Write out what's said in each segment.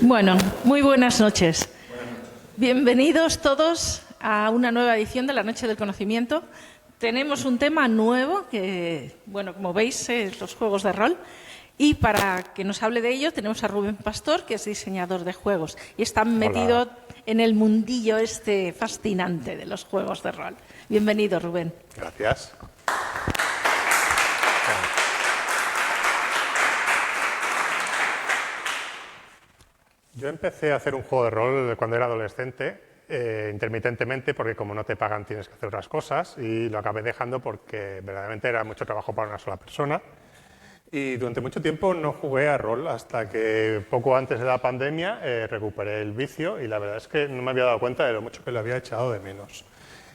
Bueno, muy buenas noches. Bienvenidos todos a una nueva edición de la Noche del Conocimiento. Tenemos un tema nuevo que, bueno, como veis, es los juegos de rol. Y para que nos hable de ello tenemos a Rubén Pastor, que es diseñador de juegos y está metido en el mundillo este fascinante de los juegos de rol. Bienvenido, Rubén. Gracias. Yo empecé a hacer un juego de rol cuando era adolescente, intermitentemente, porque como no te pagan tienes que hacer otras cosas, y lo acabé dejando porque verdaderamente era mucho trabajo para una sola persona. Y durante mucho tiempo no jugué a rol hasta que poco antes de la pandemia recuperé el vicio y la verdad es que no me había dado cuenta de lo mucho que lo había echado de menos.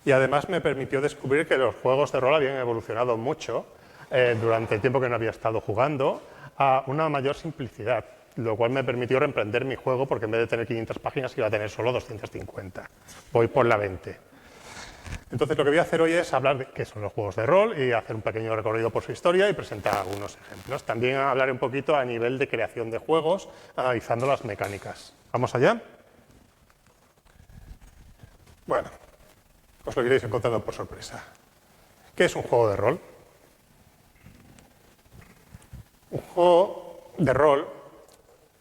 Y además me permitió descubrir que los juegos de rol habían evolucionado mucho durante el tiempo que no había estado jugando a una mayor simplicidad, lo cual me permitió reemprender mi juego porque en vez de tener 500 páginas iba a tener solo 250. Voy por la 20. Entonces lo que voy a hacer hoy es hablar de qué son los juegos de rol y hacer un pequeño recorrido por su historia y presentar algunos ejemplos. También hablaré un poquito a nivel de creación de juegos, analizando las mecánicas. ¿Vamos allá? Bueno, os lo iréis encontrando por sorpresa. ¿Qué es un juego de rol? Un juego de rol,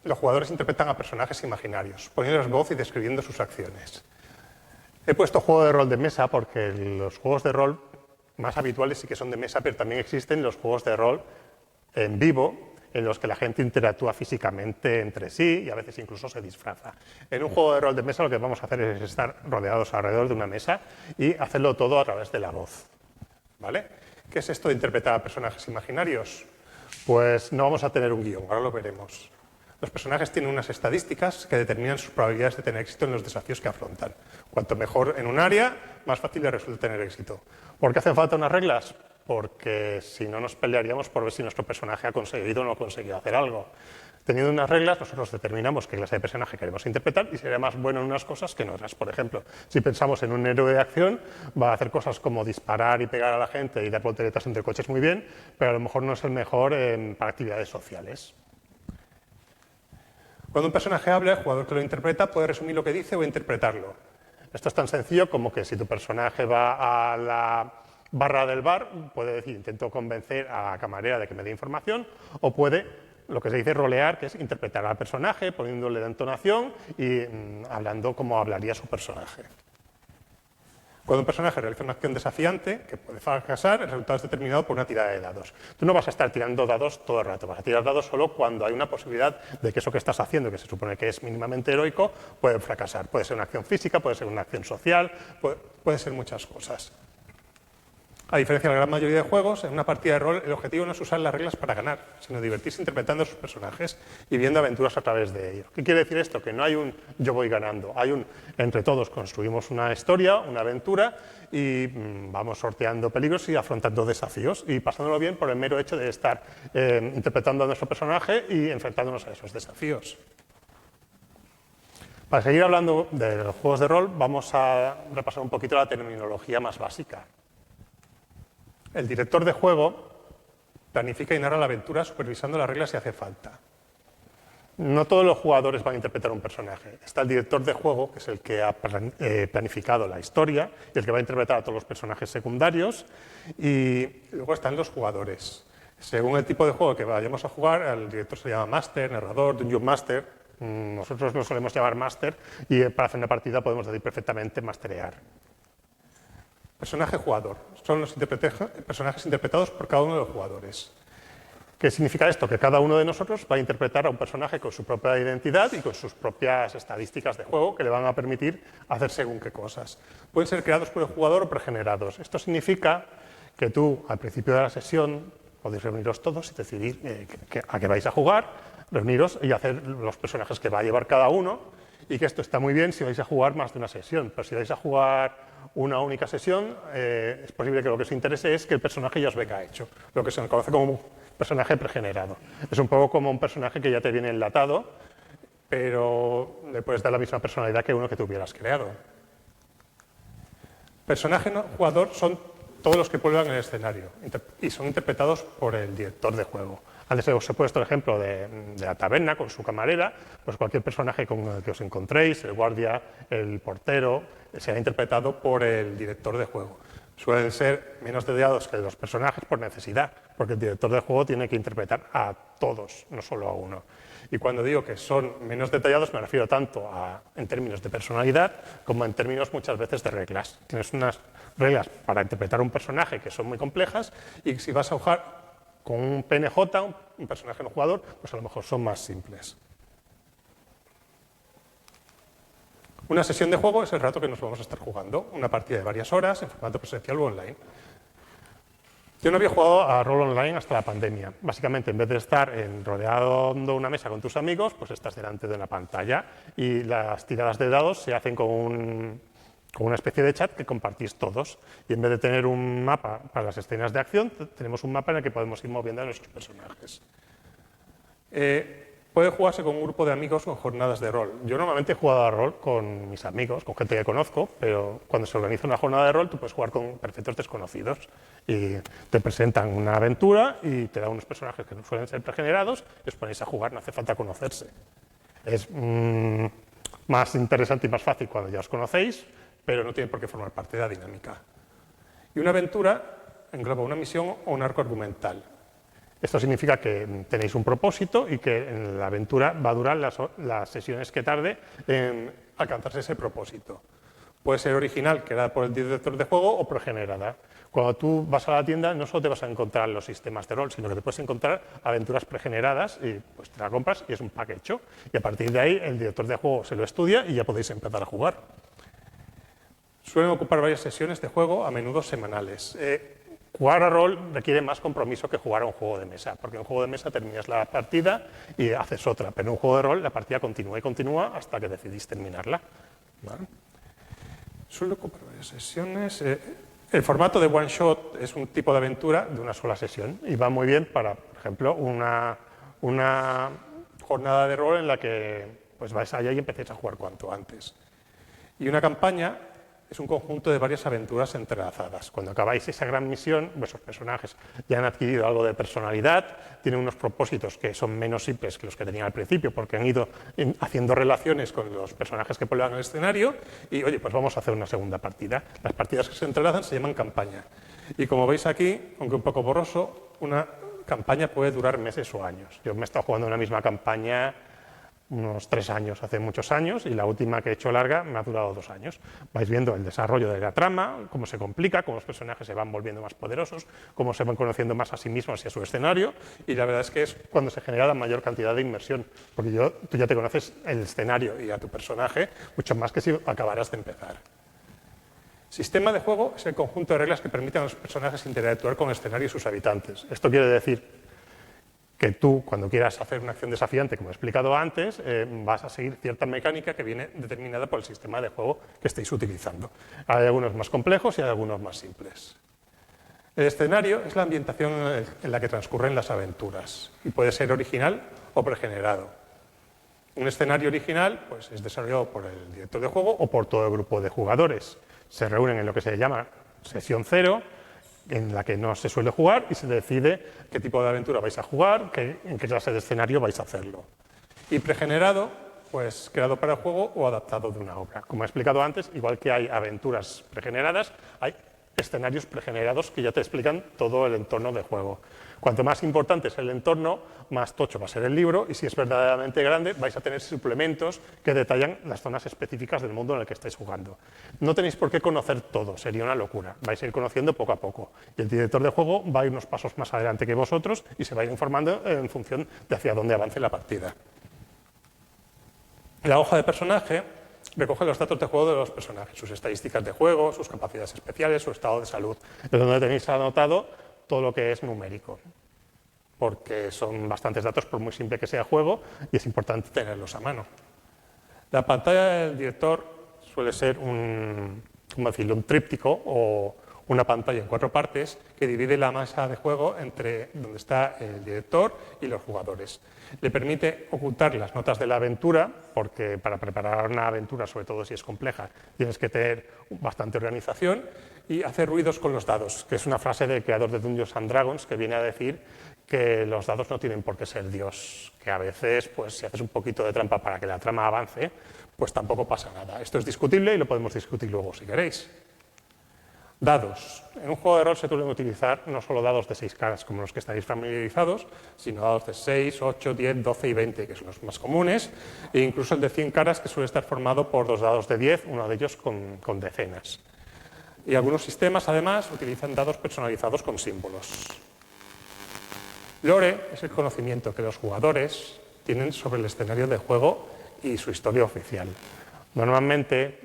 los jugadores interpretan a personajes imaginarios, poniéndoles voz y describiendo sus acciones. He puesto juego de rol de mesa porque los juegos de rol más habituales sí que son de mesa, pero también existen los juegos de rol en vivo, en los que la gente interactúa físicamente entre sí y a veces incluso se disfraza. En un juego de rol de mesa lo que vamos a hacer es estar rodeados alrededor de una mesa y hacerlo todo a través de la voz. ¿Vale? ¿Qué es esto de interpretar a personajes imaginarios? Pues no vamos a tener un guión, ahora lo veremos. Los personajes tienen unas estadísticas que determinan sus probabilidades de tener éxito en los desafíos que afrontan. Cuanto mejor en un área, más fácil les resulta tener éxito. ¿Por qué hacen falta unas reglas? Porque si no nos pelearíamos por ver si nuestro personaje ha conseguido o no ha conseguido hacer algo. Teniendo unas reglas, nosotros determinamos qué clase de personaje queremos interpretar y sería más bueno en unas cosas que en otras. Por ejemplo, si pensamos en un héroe de acción, va a hacer cosas como disparar y pegar a la gente y dar volteretas entre coches muy bien, pero a lo mejor no es el mejor para actividades sociales. Cuando un personaje habla, el jugador que lo interpreta puede resumir lo que dice o interpretarlo. Esto es tan sencillo como que si tu personaje va a la barra del bar, puede decir, intento convencer a la camarera de que me dé información, o puede, lo que se dice rolear, que es interpretar al personaje, poniéndole la entonación y hablando como hablaría su personaje. Cuando un personaje realiza una acción desafiante, que puede fracasar, el resultado es determinado por una tirada de dados. Tú no vas a estar tirando dados todo el rato, vas a tirar dados solo cuando hay una posibilidad de que eso que estás haciendo, que se supone que es mínimamente heroico, puede fracasar. Puede ser una acción física, puede ser una acción social, puede ser muchas cosas. A diferencia de la gran mayoría de juegos, en una partida de rol el objetivo no es usar las reglas para ganar, sino divertirse interpretando a sus personajes y viendo aventuras a través de ellos. ¿Qué quiere decir esto? Que no hay un yo voy ganando, hay un entre todos construimos una historia, una aventura y vamos sorteando peligros y afrontando desafíos y pasándolo bien por el mero hecho de estar interpretando a nuestro personaje y enfrentándonos a esos desafíos. Para seguir hablando de los juegos de rol, vamos a repasar un poquito la terminología más básica. El director de juego planifica y narra la aventura supervisando las reglas si hace falta. No todos los jugadores van a interpretar un personaje. Está el director de juego, que es el que ha planificado la historia y el que va a interpretar a todos los personajes secundarios. Y luego están los jugadores. Según el tipo de juego que vayamos a jugar, el director se llama Master, narrador, Dungeon Master. Nosotros lo solemos llamar Master y para hacer una partida podemos decir perfectamente masterear. Personaje jugador. Son los personajes interpretados por cada uno de los jugadores. ¿Qué significa esto? Que cada uno de nosotros va a interpretar a un personaje con su propia identidad y con sus propias estadísticas de juego que le van a permitir hacer según qué cosas. Pueden ser creados por el jugador o pregenerados. Esto significa que tú, al principio de la sesión, podéis reuniros todos y decidir a qué vais a jugar, reuniros y hacer los personajes que va a llevar cada uno, y que esto está muy bien si vais a jugar más de una sesión, pero si vais a jugar una única sesión, es posible que lo que os interese es que el personaje ya os venga hecho, lo que se conoce como un personaje pregenerado. Es un poco como un personaje que ya te viene enlatado, pero le puedes dar la misma personalidad que uno que tú hubieras creado. Personaje no jugador son todos los que pueblan el escenario y son interpretados por el director de juego. Antes os he puesto el ejemplo de la taberna con su camarera, pues cualquier personaje con el que os encontréis, el guardia, el portero, será interpretado por el director de juego. Suelen ser menos detallados que los personajes por necesidad, porque el director de juego tiene que interpretar a todos, no solo a uno. Y cuando digo que son menos detallados me refiero tanto en términos de personalidad como en términos muchas veces de reglas. Tienes unas reglas para interpretar un personaje que son muy complejas y si vas a jugar con un PNJ, un personaje no jugador, pues a lo mejor son más simples. Una sesión de juego es el rato que nos vamos a estar jugando, una partida de varias horas en formato presencial o online. Yo no había jugado a rol online hasta la pandemia. Básicamente, en vez de estar rodeando una mesa con tus amigos, pues estás delante de una pantalla y las tiradas de dados se hacen con una especie de chat que compartís todos. Y en vez de tener un mapa para las escenas de acción, tenemos un mapa en el que podemos ir moviendo a nuestros personajes. Puede jugarse con un grupo de amigos o en jornadas de rol. Yo normalmente he jugado a rol con mis amigos, con gente que conozco, pero cuando se organiza una jornada de rol tú puedes jugar con perfectos desconocidos y te presentan una aventura y te dan unos personajes que no suelen ser pregenerados y os ponéis a jugar, no hace falta conocerse. Es más interesante y más fácil cuando ya os conocéis, pero no tiene por qué formar parte de la dinámica. Y una aventura engloba una misión o un arco argumental. Esto significa que tenéis un propósito y que en la aventura va a durar las sesiones que tarde en alcanzarse ese propósito. Puede ser original, creada por el director de juego, o pregenerada. Cuando tú vas a la tienda no solo te vas a encontrar los sistemas de rol, sino que te puedes encontrar aventuras pregeneradas y pues te la compras y es un pack hecho. Y a partir de ahí el director de juego se lo estudia y ya podéis empezar a jugar. Suelen ocupar varias sesiones de juego, a menudo semanales. Jugar a rol requiere más compromiso que jugar a un juego de mesa, porque en un juego de mesa terminas la partida y haces otra, pero en un juego de rol la partida continúa y continúa hasta que decidís terminarla. ¿Vale? Suele ocupar varias sesiones. El formato de one shot es un tipo de aventura de una sola sesión y va muy bien para, por ejemplo, una jornada de rol en la que pues vais allá y empecéis a jugar cuanto antes. Y una campaña es un conjunto de varias aventuras entrelazadas. Cuando acabáis esa gran misión, vuestros personajes ya han adquirido algo de personalidad, tienen unos propósitos que son menos simples que los que tenían al principio, porque han ido haciendo relaciones con los personajes que poblan el escenario, y oye, pues vamos a hacer una segunda partida. Las partidas que se entrelazan se llaman campaña. Y como veis aquí, aunque un poco borroso, una campaña puede durar meses o años. Yo me he estado jugando una misma campaña unos 3 años, hace muchos años, y la última que he hecho larga me ha durado 2 años. Vais viendo el desarrollo de la trama, cómo se complica, cómo los personajes se van volviendo más poderosos, cómo se van conociendo más a sí mismos y a su escenario, y la verdad es que es cuando se genera la mayor cantidad de inmersión, porque tú ya te conoces el escenario y a tu personaje mucho más que si acabaras de empezar. Sistema de juego es el conjunto de reglas que permiten a los personajes interactuar con el escenario y sus habitantes. Esto quiere decir que tú, cuando quieras hacer una acción desafiante, como he explicado antes, vas a seguir cierta mecánica que viene determinada por el sistema de juego que estéis utilizando. Hay algunos más complejos y hay algunos más simples. El escenario es la ambientación en la que transcurren las aventuras y puede ser original o pregenerado. Un escenario original pues, es desarrollado por el director de juego o por todo el grupo de jugadores. Se reúnen en lo que se llama sesión cero, en la que no se suele jugar y se decide qué tipo de aventura vais a jugar, en qué clase de escenario vais a hacerlo. Y pregenerado, pues creado para el juego o adaptado de una obra. Como he explicado antes, igual que hay aventuras pregeneradas, hay escenarios pregenerados que ya te explican todo el entorno de juego. Cuanto más importante es el entorno, más tocho va a ser el libro y si es verdaderamente grande vais a tener suplementos que detallan las zonas específicas del mundo en el que estáis jugando. No tenéis por qué conocer todo, sería una locura. Vais a ir conociendo poco a poco. Y el director de juego va a ir unos pasos más adelante que vosotros y se va a ir informando en función de hacia dónde avance la partida. La hoja de personaje recoge los datos de juego de los personajes, sus estadísticas de juego, sus capacidades especiales, su estado de salud, de donde tenéis anotado todo lo que es numérico, porque son bastantes datos por muy simple que sea el juego y es importante tenerlos a mano. La pantalla del director suele ser un tríptico o una pantalla en 4 partes que divide la mesa de juego entre donde está el director y los jugadores. Le permite ocultar las notas de la aventura, porque para preparar una aventura, sobre todo si es compleja, tienes que tener bastante organización, y hacer ruidos con los dados, que es una frase del creador de Dungeons & Dragons que viene a decir que los dados no tienen por qué ser Dios, que a veces, pues si haces un poquito de trampa para que la trama avance, pues tampoco pasa nada. Esto es discutible y lo podemos discutir luego si queréis. Dados. En un juego de rol se suelen utilizar no solo dados de 6 caras como los que estáis familiarizados, sino dados de 6, 8, 10, 12 y 20, que son los más comunes, e incluso el de 100 caras, que suele estar formado por 2 dados de 10, uno de ellos con decenas. Y algunos sistemas, además, utilizan dados personalizados con símbolos. Lore es el conocimiento que los jugadores tienen sobre el escenario de juego y su historia oficial. Normalmente,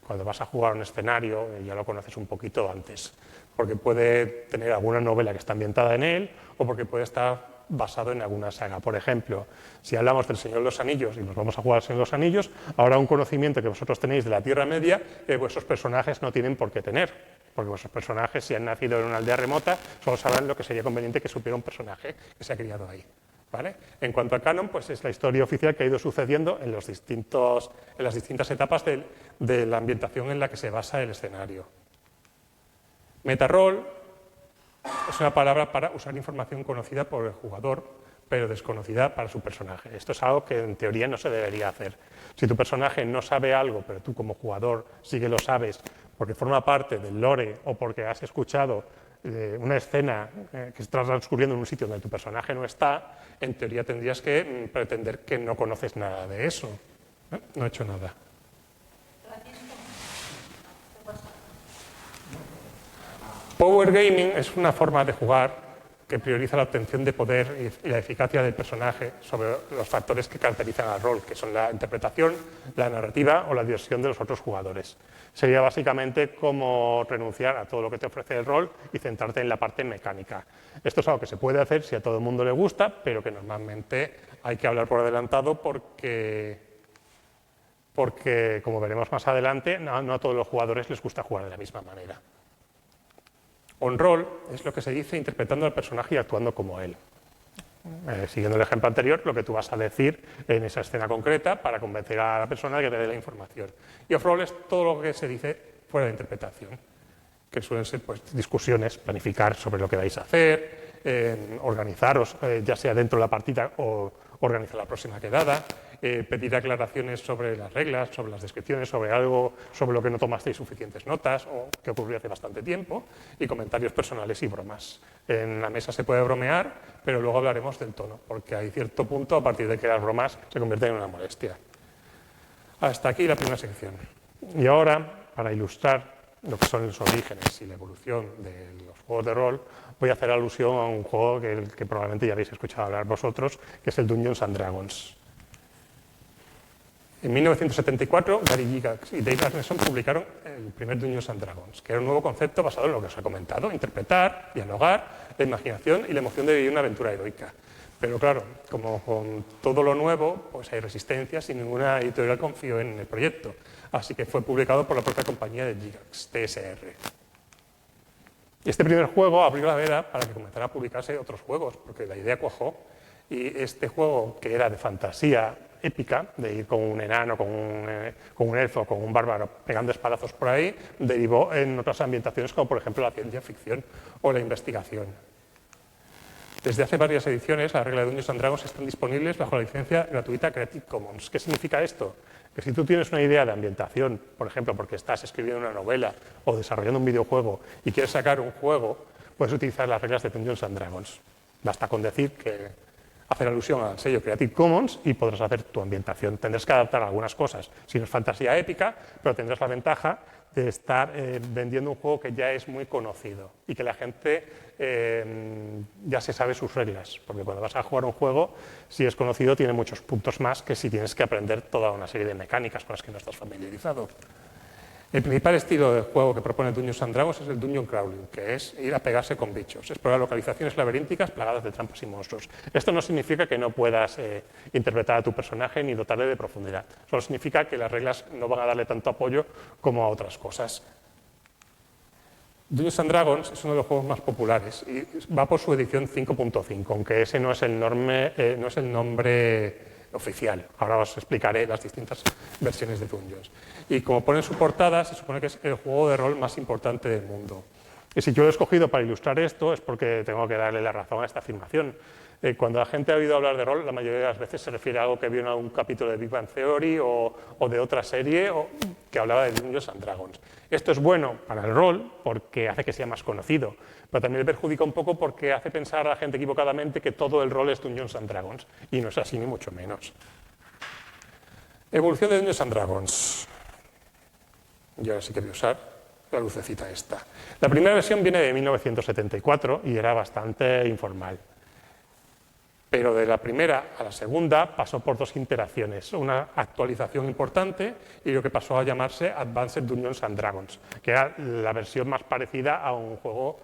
cuando vas a jugar un escenario, ya lo conoces un poquito antes, porque puede tener alguna novela que está ambientada en él o porque puede estar basado en alguna saga. Por ejemplo, si hablamos del Señor de los Anillos y nos vamos a jugar al Señor de los Anillos, habrá un conocimiento que vosotros tenéis de la Tierra Media que vuestros personajes no tienen por qué tener, porque vuestros personajes, si han nacido en una aldea remota, solo sabrán lo que sería conveniente que supiera un personaje que se ha criado ahí. ¿Vale? En cuanto al canon, pues es la historia oficial que ha ido sucediendo en las distintas etapas de la ambientación en la que se basa el escenario. Metarol es una palabra para usar información conocida por el jugador, pero desconocida para su personaje. Esto es algo que en teoría no se debería hacer. Si tu personaje no sabe algo, pero tú como jugador sí que lo sabes, porque forma parte del lore o porque has escuchado una escena que está transcurriendo en un sitio donde tu personaje no está, en teoría tendrías que pretender que no conoces nada de eso. No he hecho nada. Power Gaming es una forma de jugar que prioriza la obtención de poder y la eficacia del personaje sobre los factores que caracterizan al rol, que son la interpretación, la narrativa o la diversión de los otros jugadores. Sería básicamente como renunciar a todo lo que te ofrece el rol y centrarte en la parte mecánica. Esto es algo que se puede hacer si a todo el mundo le gusta, pero que normalmente hay que hablar por adelantado porque como veremos más adelante, no a todos los jugadores les gusta jugar de la misma manera. On-roll es lo que se dice interpretando al personaje y actuando como él. Siguiendo el ejemplo anterior, lo que tú vas a decir en esa escena concreta para convencer a la persona de que te dé la información. Y off-roll es todo lo que se dice fuera de interpretación, que suelen ser pues, discusiones, planificar sobre lo que vais a hacer, organizaros, ya sea dentro de la partida o organizar la próxima quedada, pedir aclaraciones sobre las reglas, sobre las descripciones, sobre algo sobre lo que no tomasteis suficientes notas o que ocurrió hace bastante tiempo, y comentarios personales y bromas. En la mesa se puede bromear, pero luego hablaremos del tono, porque hay cierto punto a partir de que las bromas se convierten en una molestia. Hasta aquí la primera sección. Y ahora, para ilustrar lo que son los orígenes y la evolución de los juegos de rol, voy a hacer alusión a un juego que probablemente ya habéis escuchado hablar vosotros, que es el Dungeons and Dragons. En 1974, Gary Gygax y Dave Arneson publicaron el primer Dungeons and Dragons, que era un nuevo concepto basado en lo que os he comentado: interpretar, dialogar, la imaginación y la emoción de vivir una aventura heroica. Pero claro, como con todo lo nuevo, pues hay resistencias y ninguna editorial confió en el proyecto. Así que fue publicado por la propia compañía de Gygax, TSR. Y este primer juego abrió la veda para que comenzaran a publicarse otros juegos, porque la idea cuajó. Y este juego, que era de fantasía épica, de ir con un enano, con un elfo, con un bárbaro pegando espadazos por ahí, derivó en otras ambientaciones como por ejemplo la ciencia ficción o la investigación. Desde hace varias ediciones, las reglas de Dungeons and Dragons están disponibles bajo la licencia gratuita Creative Commons. ¿Qué significa esto? Que si tú tienes una idea de ambientación, por ejemplo, porque estás escribiendo una novela o desarrollando un videojuego y quieres sacar un juego, puedes utilizar las reglas de Dungeons and Dragons. Basta con decir que hacer alusión al sello Creative Commons y podrás hacer tu ambientación. Tendrás que adaptar algunas cosas, si no es fantasía épica, pero tendrás la ventaja de estar vendiendo un juego que ya es muy conocido y que la gente ya se sabe sus reglas, porque cuando vas a jugar un juego, si es conocido, tiene muchos puntos más que si tienes que aprender toda una serie de mecánicas con las que no estás familiarizado. El principal estilo de juego que propone Dungeons and Dragons es el Dungeon Crawling, que es ir a pegarse con bichos, explorar localizaciones laberínticas plagadas de trampas y monstruos. Esto no significa que no puedas interpretar a tu personaje ni dotarle de profundidad, solo significa que las reglas no van a darle tanto apoyo como a otras cosas. Dungeons and Dragons es uno de los juegos más populares y va por su edición 5.5, aunque ese no es el nombre oficial. Ahora os explicaré las distintas versiones de Dungeons. Y como pone en su portada, se supone que es el juego de rol más importante del mundo. Y si yo lo he escogido para ilustrar esto es porque tengo que darle la razón a esta afirmación. Cuando la gente ha oído hablar de rol, la mayoría de las veces se refiere a algo que vio en algún capítulo de Big Bang Theory o de otra serie que hablaba de Dungeons and Dragons. Esto es bueno para el rol porque hace que sea más conocido, pero también le perjudica un poco porque hace pensar a la gente equivocadamente que todo el rol es Dungeons and Dragons, y no es así ni mucho menos. Evolución de Dungeons and Dragons. Y ahora sí que voy a usar la lucecita esta. La primera versión viene de 1974 y era bastante informal. Pero de la primera a la segunda pasó por dos iteraciones, una actualización importante y lo que pasó a llamarse Advanced Dungeons and Dragons, que era la versión más parecida a un juego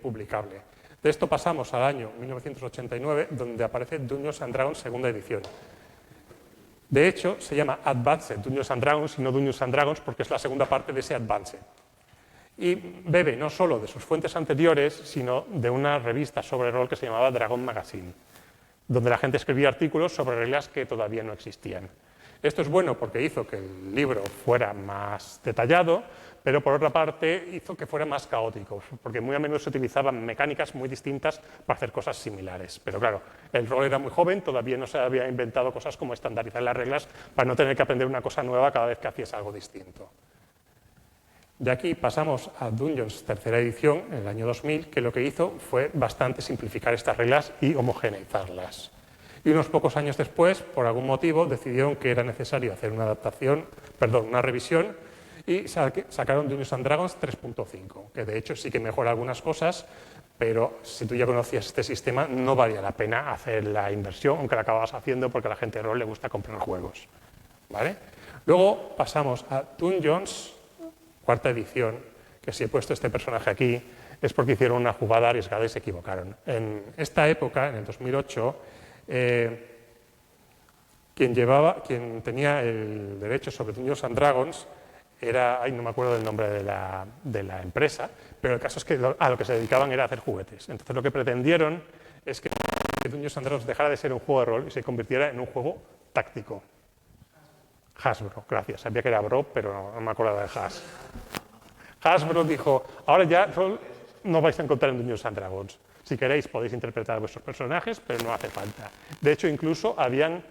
publicable. De esto pasamos al año 1989, donde aparece Dungeons and Dragons segunda edición. De hecho, se llama Advanced Dungeons and Dragons y no Dungeons and Dragons porque es la segunda parte de ese Advanced. Y bebe no solo de sus fuentes anteriores, sino de una revista sobre rol que se llamaba Dragon Magazine, donde la gente escribía artículos sobre reglas que todavía no existían. Esto es bueno porque hizo que el libro fuera más detallado, pero por otra parte hizo que fuera más caótico, porque muy a menudo se utilizaban mecánicas muy distintas para hacer cosas similares. Pero claro, el rol era muy joven, todavía no se había inventado cosas como estandarizar las reglas para no tener que aprender una cosa nueva cada vez que hacías algo distinto. De aquí pasamos a Dungeons tercera edición, en el año 2000, que lo que hizo fue bastante simplificar estas reglas y homogeneizarlas. Y unos pocos años después, por algún motivo, decidieron que era necesario hacer una revisión, y sacaron Dungeons and Dragons 3.5, que de hecho sí que mejora algunas cosas, pero si tú ya conocías este sistema no valía la pena hacer la inversión, aunque la acababas haciendo porque a la gente de rol le gusta comprar juegos. ¿Vale? Luego pasamos a Dungeons cuarta edición, que si he puesto este personaje aquí es porque hicieron una jugada arriesgada y se equivocaron. En esta época, en el 2008, quien tenía el derecho sobre Dungeons and Dragons era, no me acuerdo del nombre de la empresa, pero el caso es que a lo que se dedicaban era a hacer juguetes. Entonces lo que pretendieron es que Dungeons and Dragons dejara de ser un juego de rol y se convirtiera en un juego táctico. Hasbro, gracias. Sabía que era Bro, pero no me acordaba de Has. Hasbro dijo, ahora ya rol no vais a encontrar en Dungeons and Dragons. Si queréis podéis interpretar vuestros personajes, pero no hace falta. De hecho, incluso habían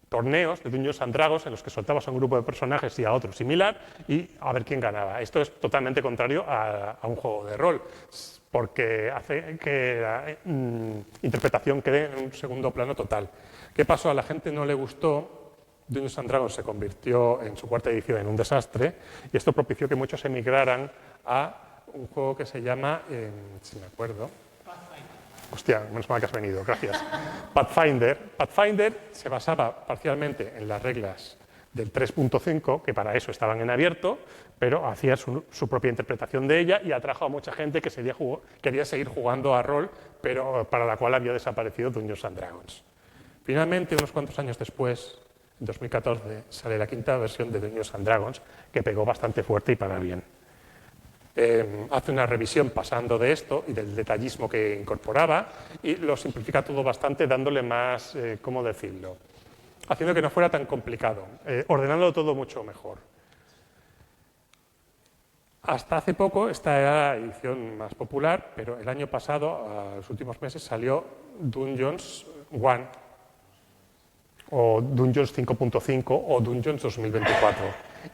torneos de Dungeons and Dragons en los que soltabas a un grupo de personajes y a otro similar y a ver quién ganaba. Esto es totalmente contrario a un juego de rol, porque hace que la interpretación quede en un segundo plano total. ¿Qué pasó? A la gente no le gustó. Dungeons and Dragons se convirtió en su cuarta edición en un desastre y esto propició que muchos emigraran a un juego que se llama, si me acuerdo, hostia, menos mal que has venido, gracias, Pathfinder. Pathfinder se basaba parcialmente en las reglas del 3.5, que para eso estaban en abierto, pero hacía su propia interpretación de ella y atrajo a mucha gente que quería seguir jugando a rol, pero para la cual había desaparecido Dungeons and Dragons. Finalmente, unos cuantos años después, en 2014, sale la quinta versión de Dungeons and Dragons, que pegó bastante fuerte y para bien. Hace una revisión pasando de esto y del detallismo que incorporaba y lo simplifica todo bastante, dándole más, ¿cómo decirlo?, haciendo que no fuera tan complicado, ordenándolo todo mucho mejor. Hasta hace poco esta era la edición más popular, pero el año pasado, a los últimos meses, salió Dungeons 1, o Dungeons 5.5 o Dungeons 2024.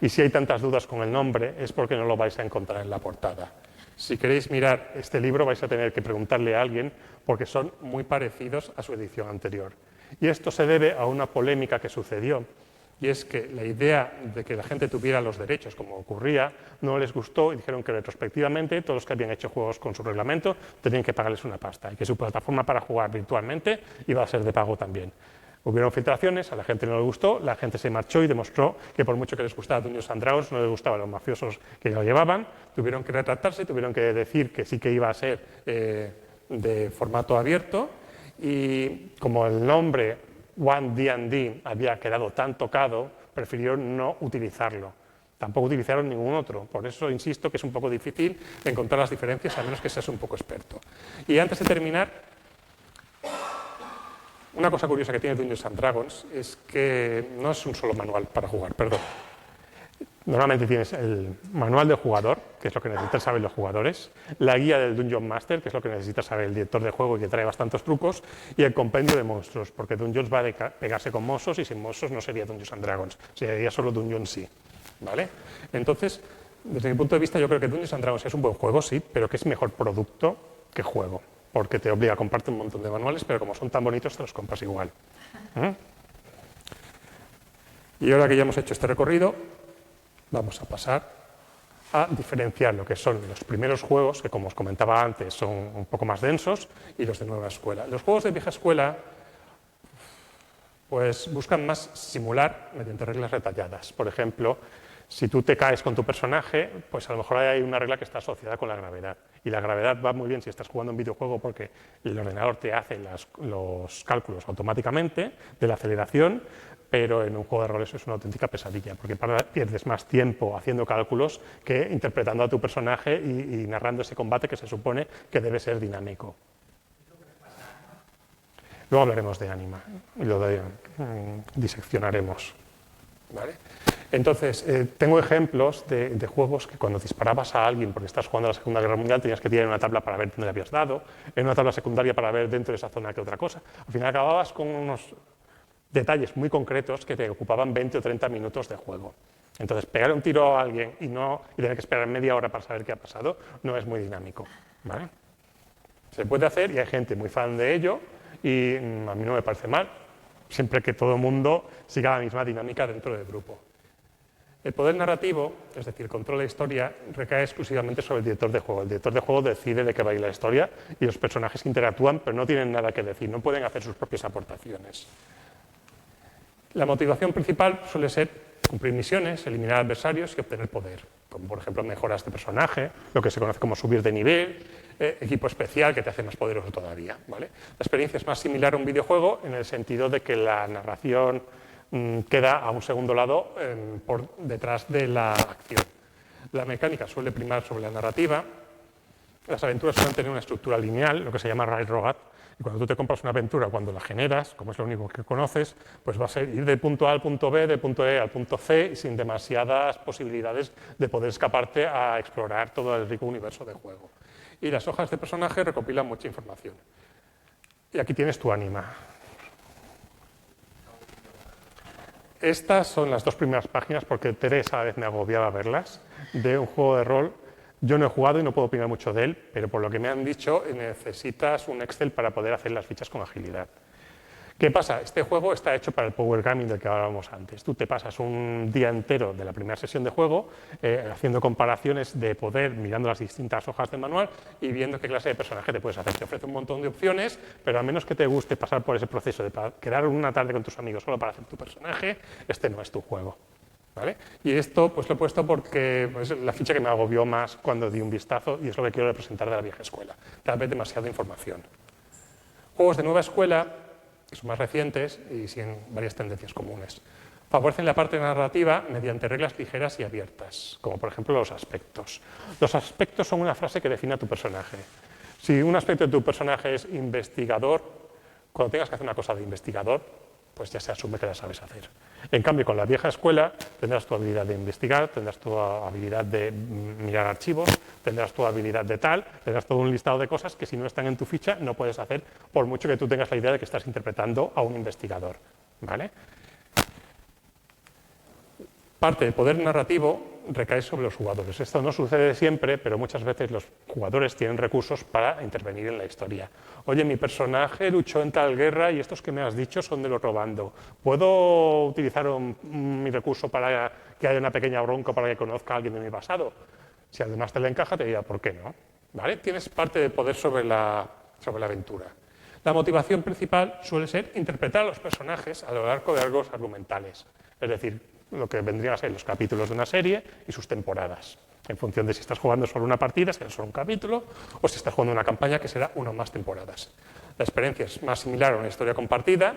Y si hay tantas dudas con el nombre es porque no lo vais a encontrar en la portada. Si queréis mirar este libro vais a tener que preguntarle a alguien porque son muy parecidos a su edición anterior. Y esto se debe a una polémica que sucedió. Y es que la idea de que la gente tuviera los derechos, como ocurría, no les gustó y dijeron que retrospectivamente todos los que habían hecho juegos con su reglamento tenían que pagarles una pasta y que su plataforma para jugar virtualmente iba a ser de pago también. Hubieron filtraciones, a la gente no le gustó, la gente se marchó y demostró que por mucho que les gustaba Dungeons and Dragons, no les gustaban los mafiosos que lo llevaban, tuvieron que retractarse, tuvieron que decir que sí que iba a ser de formato abierto y como el nombre One D&D había quedado tan tocado, prefirieron no utilizarlo. Tampoco utilizaron ningún otro, por eso insisto que es un poco difícil encontrar las diferencias a menos que seas un poco experto. Y antes de terminar, una cosa curiosa que tiene Dungeons and Dragons es que no es un solo manual para jugar, perdón. Normalmente tienes el manual del jugador, que es lo que necesitan saber los jugadores, la guía del Dungeon Master, que es lo que necesita saber el director de juego y que trae bastantes trucos, y el compendio de monstruos, porque Dungeons va a pegarse con monstruos y sin monstruos no sería Dungeons and Dragons, sería solo Dungeons sí. ¿Vale? Entonces, desde mi punto de vista, yo creo que Dungeons and Dragons es un buen juego, sí, pero que es mejor producto que juego, porque te obliga a comprarte un montón de manuales, pero como son tan bonitos, te los compras igual. Y ahora que ya hemos hecho este recorrido, vamos a pasar a diferenciar lo que son los primeros juegos, que como os comentaba antes son un poco más densos, y los de nueva escuela. Los juegos de vieja escuela pues buscan más simular mediante reglas detalladas. Por ejemplo, si tú te caes con tu personaje, pues a lo mejor hay una regla que está asociada con la gravedad. Y la gravedad va muy bien si estás jugando un videojuego porque el ordenador te hace los cálculos automáticamente de la aceleración, pero en un juego de rol eso es una auténtica pesadilla, porque pierdes más tiempo haciendo cálculos que interpretando a tu personaje y narrando ese combate que se supone que debe ser dinámico. Luego hablaremos de Anima y lo diseccionaremos. ¿Vale? Entonces, tengo ejemplos de juegos que cuando disparabas a alguien porque estás jugando a la Segunda Guerra Mundial tenías que tirar en una tabla para ver dónde le habías dado, en una tabla secundaria para ver dentro de esa zona que otra cosa. Al final acababas con unos detalles muy concretos que te ocupaban 20 o 30 minutos de juego. Entonces, pegar un tiro a alguien y tener que esperar media hora para saber qué ha pasado no es muy dinámico. ¿Vale? Se puede hacer y hay gente muy fan de ello y a mí no me parece mal, siempre que todo el mundo siga la misma dinámica dentro del grupo. El poder narrativo, es decir, el control de la historia, recae exclusivamente sobre el director de juego. El director de juego decide de qué va a ir la historia y los personajes interactúan, pero no tienen nada que decir, no pueden hacer sus propias aportaciones. La motivación principal suele ser cumplir misiones, eliminar adversarios y obtener poder, como por ejemplo mejoras de personaje, lo que se conoce como subir de nivel, equipo especial que te hace más poderoso todavía. ¿Vale? La experiencia es más similar a un videojuego en el sentido de que la narración queda a un segundo lado por detrás de la acción. La mecánica suele primar sobre la narrativa, las aventuras suelen tener una estructura lineal, lo que se llama railroad. Y cuando tú te compras una aventura, cuando la generas, como es lo único que conoces, pues vas a ir del punto A al punto B, del punto E al punto C, y sin demasiadas posibilidades de poder escaparte a explorar todo el rico universo de juego. Y las hojas de personaje recopilan mucha información. Y aquí tienes tu Anima. Estas son las dos primeras páginas, porque Teresa a veces me agobiaba verlas, de un juego de rol. Yo no he jugado y no puedo opinar mucho de él, pero por lo que me han dicho necesitas un Excel para poder hacer las fichas con agilidad. ¿Qué pasa? Este juego está hecho para el power gaming del que hablábamos antes. Tú te pasas un día entero de la primera sesión de juego haciendo comparaciones de poder, mirando las distintas hojas del manual y viendo qué clase de personaje te puedes hacer. Te ofrece un montón de opciones, pero a menos que te guste pasar por ese proceso de quedar una tarde con tus amigos solo para hacer tu personaje, este no es tu juego. ¿Vale? Y esto pues lo he puesto porque es la ficha que me agobió más cuando di un vistazo y es lo que quiero representar de la vieja escuela. Tal vez demasiada información. Juegos de nueva escuela, que son más recientes y siguen varias tendencias comunes. Favorecen la parte narrativa mediante reglas ligeras y abiertas, como por ejemplo los aspectos. Los aspectos son una frase que define a tu personaje. Si un aspecto de tu personaje es investigador, cuando tengas que hacer una cosa de investigador, pues ya se asume que la sabes hacer. En cambio, con la vieja escuela tendrás tu habilidad de investigar, tendrás tu habilidad de mirar archivos, tendrás tu habilidad de tal, tendrás todo un listado de cosas que si no están en tu ficha no puedes hacer, por mucho que tú tengas la idea de que estás interpretando a un investigador. ¿Vale? Parte del poder narrativo recae sobre los jugadores. Esto no sucede siempre, pero muchas veces los jugadores tienen recursos para intervenir en la historia. Oye, mi personaje luchó en tal guerra y estos que me has dicho son de los robando. ¿Puedo utilizar mi recurso para que haya una pequeña bronca para que conozca a alguien de mi pasado? Si además te le encaja, te dirá, ¿por qué no? ¿Vale? Tienes parte de poder sobre la aventura. La motivación principal suele ser interpretar a los personajes a lo largo de arcos argumentales. Es decir, lo que vendrían a ser los capítulos de una serie y sus temporadas, en función de si estás jugando solo una partida, será solo un capítulo, o si estás jugando una campaña, que será una o más temporadas. La experiencia es más similar a una historia compartida,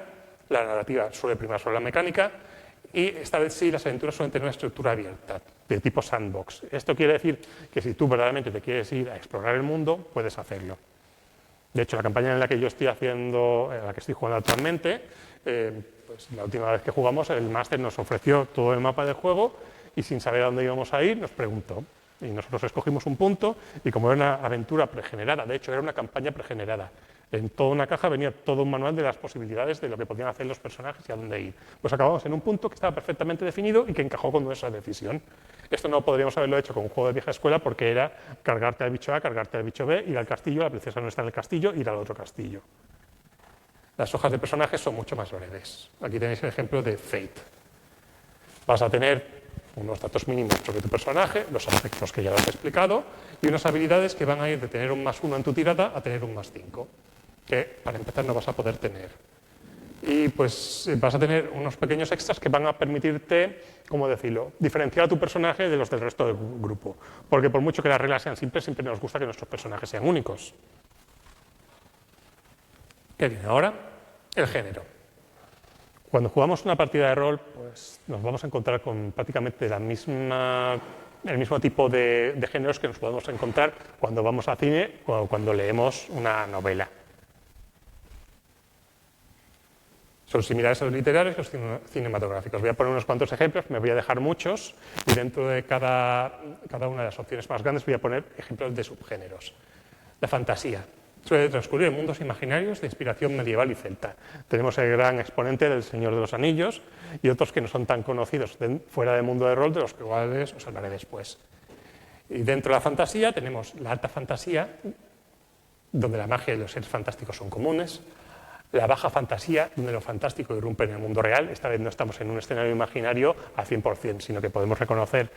la narrativa suele primar sobre la mecánica, y esta vez sí las aventuras suelen tener una estructura abierta, de tipo sandbox. Esto quiere decir que si tú verdaderamente te quieres ir a explorar el mundo, puedes hacerlo. De hecho, la campaña en la que yo estoy haciendo, en la que estoy jugando actualmente, pues la última vez que jugamos, el máster nos ofreció todo el mapa del juego y sin saber a dónde íbamos a ir nos preguntó. Y nosotros escogimos un punto y como era una aventura pregenerada, de hecho era una campaña pregenerada, en toda una caja venía todo un manual de las posibilidades de lo que podían hacer los personajes y a dónde ir. Pues acabamos en un punto que estaba perfectamente definido y que encajó con nuestra decisión. Esto no podríamos haberlo hecho con un juego de vieja escuela porque era cargarte al bicho A, cargarte al bicho B, ir al castillo, la princesa no está en el castillo, ir al otro castillo. Las hojas de personajes son mucho más breves. Aquí tenéis el ejemplo de Fate. Vas a tener unos datos mínimos sobre tu personaje, los aspectos que ya os he explicado, y unas habilidades que van a ir de tener un +1 en tu tirada a tener un +5, que para empezar no vas a poder tener. Y pues vas a tener unos pequeños extras que van a permitirte, ¿cómo decirlo?, diferenciar a tu personaje de los del resto del grupo. Porque por mucho que las reglas sean simples, siempre nos gusta que nuestros personajes sean únicos. ¿Qué viene ahora? El género. Cuando jugamos una partida de rol, pues nos vamos a encontrar con prácticamente el mismo tipo de géneros que nos podemos encontrar cuando vamos al cine o cuando leemos una novela. Son similares a los literarios y los cinematográficos. Voy a poner unos cuantos ejemplos, me voy a dejar muchos, y dentro de cada una de las opciones más grandes voy a poner ejemplos de subgéneros. La fantasía. Suele transcurrir en mundos imaginarios de inspiración medieval y celta. Tenemos el gran exponente del Señor de los Anillos y otros que no son tan conocidos fuera del mundo de rol, de los cuales os hablaré después. Y dentro de la fantasía tenemos la alta fantasía, donde la magia y los seres fantásticos son comunes. La baja fantasía, donde lo fantástico irrumpe en el mundo real. Esta vez no estamos en un escenario imaginario al 100%, sino que podemos reconocer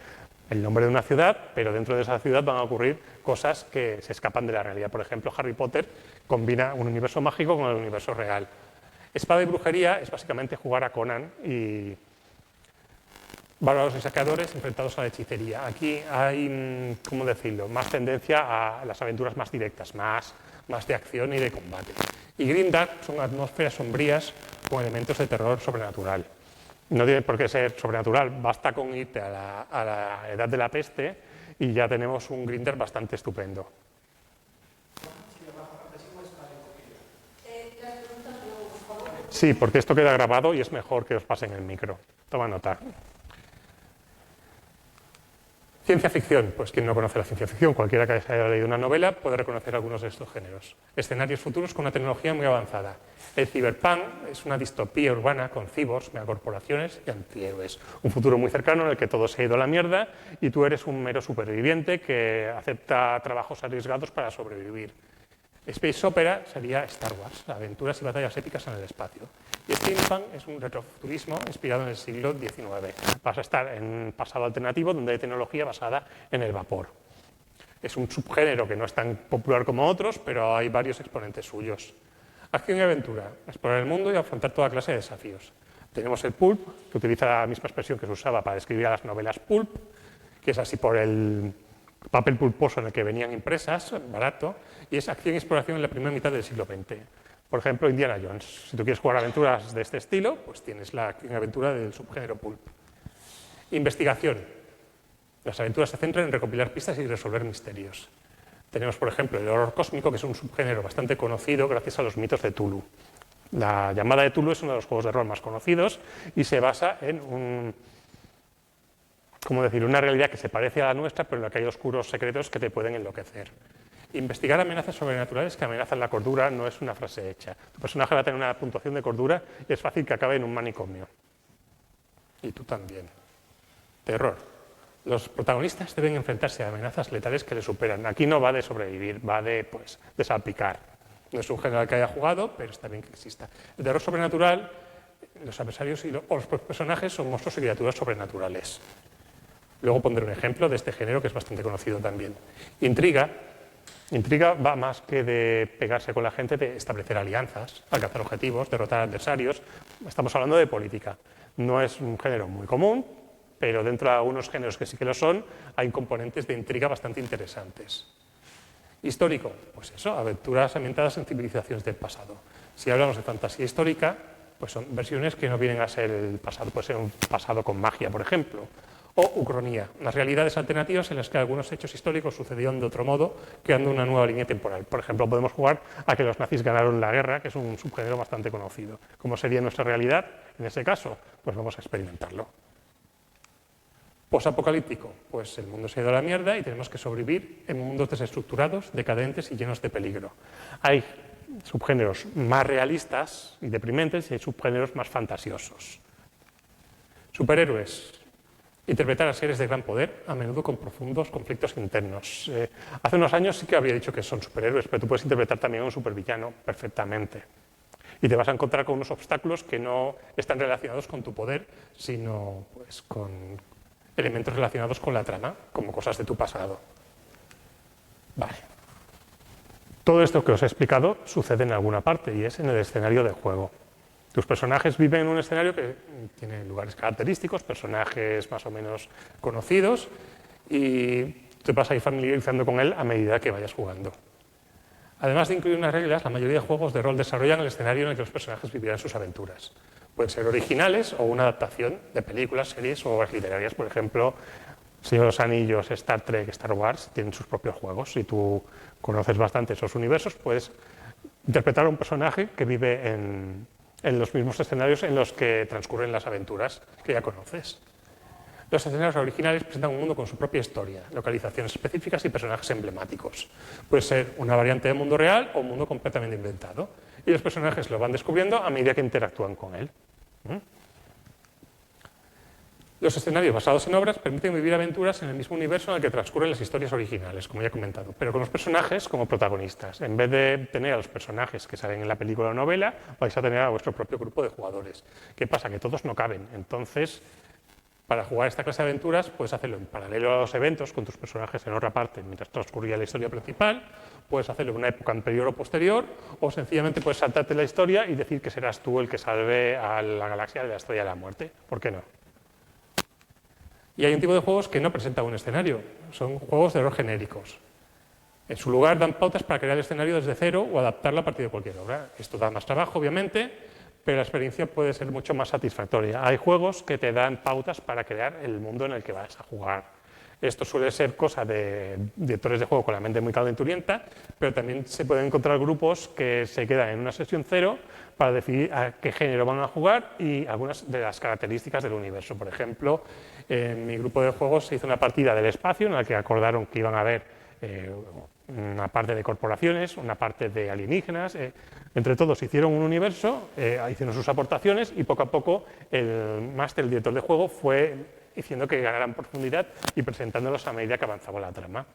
el nombre de una ciudad, pero dentro de esa ciudad van a ocurrir cosas que se escapan de la realidad. Por ejemplo, Harry Potter combina un universo mágico con el universo real. Espada y brujería es básicamente jugar a Conan y bárbaros y saqueadores enfrentados a la hechicería. Aquí hay, ¿cómo decirlo?, más tendencia a las aventuras más directas, más de acción y de combate. Y Grimdark son atmósferas sombrías con elementos de terror sobrenatural. No tiene por qué ser sobrenatural, basta con irte a la edad de la peste y ya tenemos un Grimdark bastante estupendo. Sí, porque esto queda grabado y es mejor que os pasen el micro. Toma nota. Ciencia ficción, pues quien no conoce la ciencia ficción, cualquiera que haya leído una novela puede reconocer algunos de estos géneros. Escenarios futuros con una tecnología muy avanzada. El cyberpunk es una distopía urbana con cyborgs, megacorporaciones y antihéroes. Un futuro muy cercano en el que todo se ha ido a la mierda y tú eres un mero superviviente que acepta trabajos arriesgados para sobrevivir. Space Opera sería Star Wars, aventuras y batallas épicas en el espacio. Y Steampunk es un retrofuturismo inspirado en el siglo XIX. Vas a estar en un pasado alternativo donde hay tecnología basada en el vapor. Es un subgénero que no es tan popular como otros, pero hay varios exponentes suyos. Acción y aventura, explorar el mundo y afrontar toda clase de desafíos. Tenemos el pulp, que utiliza la misma expresión que se usaba para describir a las novelas pulp, que es así por el papel pulposo en el que venían impresas, barato, y es acción y exploración en la primera mitad del siglo XX. Por ejemplo, Indiana Jones. Si tú quieres jugar aventuras de este estilo, pues tienes la acción y aventura del subgénero pulp. Investigación. Las aventuras se centran en recopilar pistas y resolver misterios. Tenemos, por ejemplo, el horror cósmico, que es un subgénero bastante conocido gracias a los mitos de Tulu. La llamada de Tulu es uno de los juegos de rol más conocidos y se basa en una realidad que se parece a la nuestra, pero en la que hay oscuros secretos que te pueden enloquecer. Investigar amenazas sobrenaturales que amenazan la cordura no es una frase hecha. Tu personaje va a tener una puntuación de cordura y es fácil que acabe en un manicomio. Y tú también. Terror. Los protagonistas deben enfrentarse a amenazas letales que les superan. Aquí no va de sobrevivir, va de salpicar. No es un género al que haya jugado, pero está bien que exista. El terror sobrenatural, los adversarios o los personajes son monstruos y criaturas sobrenaturales. Luego pondré un ejemplo de este género que es bastante conocido también. Intriga va más que de pegarse con la gente, de establecer alianzas, alcanzar objetivos, derrotar adversarios. Estamos hablando de política. No es un género muy común, pero dentro de algunos géneros que sí que lo son, hay componentes de intriga bastante interesantes. Histórico, pues eso, aventuras ambientadas en civilizaciones del pasado. Si hablamos de fantasía histórica, pues son versiones que no vienen a ser el pasado, puede ser un pasado con magia, por ejemplo. O ucronía, las realidades alternativas en las que algunos hechos históricos sucedieron de otro modo, creando una nueva línea temporal. Por ejemplo, podemos jugar a que los nazis ganaron la guerra, que es un subgénero bastante conocido. ¿Cómo sería nuestra realidad en ese caso? Pues vamos a experimentarlo. Posapocalíptico, pues el mundo se ha ido a la mierda y tenemos que sobrevivir en mundos desestructurados, decadentes y llenos de peligro. Hay subgéneros más realistas y deprimentes y hay subgéneros más fantasiosos. Superhéroes. Interpretar a seres de gran poder, a menudo con profundos conflictos internos. Hace unos años sí que habría dicho que son superhéroes, pero tú puedes interpretar también a un supervillano perfectamente. Y te vas a encontrar con unos obstáculos que no están relacionados con tu poder, sino pues, con elementos relacionados con la trama, como cosas de tu pasado. Vale. Todo esto que os he explicado sucede en alguna parte y es en el escenario de juego. Tus personajes viven en un escenario que tiene lugares característicos, personajes más o menos conocidos y te vas a ir familiarizando con él a medida que vayas jugando. Además de incluir unas reglas, la mayoría de juegos de rol desarrollan el escenario en el que los personajes vivirán sus aventuras. Pueden ser originales o una adaptación de películas, series o obras literarias. Por ejemplo, Señor de los Anillos, Star Trek, Star Wars tienen sus propios juegos. Si tú conoces bastante esos universos, puedes interpretar a un personaje que vive en los mismos escenarios en los que transcurren las aventuras que ya conoces. Los escenarios originales presentan un mundo con su propia historia, localizaciones específicas y personajes emblemáticos. Puede ser una variante del mundo real o un mundo completamente inventado. Y los personajes lo van descubriendo a medida que interactúan con él. Los escenarios basados en obras permiten vivir aventuras en el mismo universo en el que transcurren las historias originales, como ya he comentado, pero con los personajes como protagonistas. En vez de tener a los personajes que salen en la película o novela, vais a tener a vuestro propio grupo de jugadores. ¿Qué pasa? Que todos no caben. Entonces, para jugar esta clase de aventuras, puedes hacerlo en paralelo a los eventos, con tus personajes en otra parte, mientras transcurría la historia principal. Puedes hacerlo en una época anterior o posterior, o sencillamente puedes saltarte la historia y decir que serás tú el que salve a la galaxia de la Estrella de la Muerte. ¿Por qué no? Y hay un tipo de juegos que no presentan un escenario, son juegos de rol genéricos. En su lugar dan pautas para crear el escenario desde cero o adaptarlo a partir de cualquier obra. Esto da más trabajo, obviamente, pero la experiencia puede ser mucho más satisfactoria. Hay juegos que te dan pautas para crear el mundo en el que vas a jugar. Esto suele ser cosa de directores de juego con la mente muy calenturienta, pero también se pueden encontrar grupos que se quedan en una sesión cero para decidir a qué género van a jugar y algunas de las características del universo. Por ejemplo, en mi grupo de juegos se hizo una partida del espacio en la que acordaron que iban a haber una parte de corporaciones, una parte de alienígenas. Entre todos hicieron un universo, hicieron sus aportaciones y poco a poco el máster, el director de juego, fue diciendo que ganaran profundidad y presentándolos a medida que avanzaba la trama.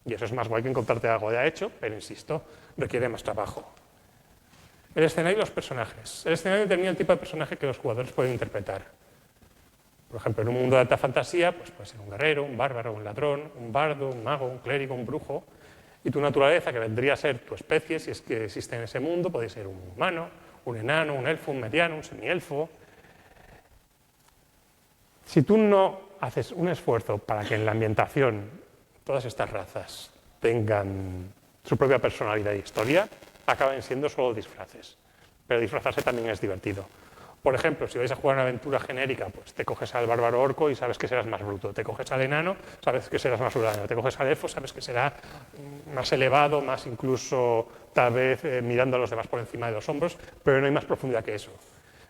Y eso es más guay que encontrarte algo ya hecho, pero insisto, requiere más trabajo. El escenario y los personajes. El escenario determina el tipo de personaje que los jugadores pueden interpretar. Por ejemplo, en un mundo de alta fantasía, pues puede ser un guerrero, un bárbaro, un ladrón, un bardo, un mago, un clérigo, un brujo. Y tu naturaleza, que vendría a ser tu especie, si es que existe en ese mundo, puede ser un humano, un enano, un elfo, un mediano, un semielfo. Si tú no haces un esfuerzo para que en la ambientación todas estas razas tengan su propia personalidad e historia, acaban siendo solo disfraces. Pero disfrazarse también es divertido. Por ejemplo, si vais a jugar una aventura genérica, pues te coges al bárbaro orco y sabes que serás más bruto. Te coges al enano, sabes que serás más huraño. Te coges al elfo, sabes que será más elevado, más incluso tal vez mirando a los demás por encima de los hombros, pero no hay más profundidad que eso.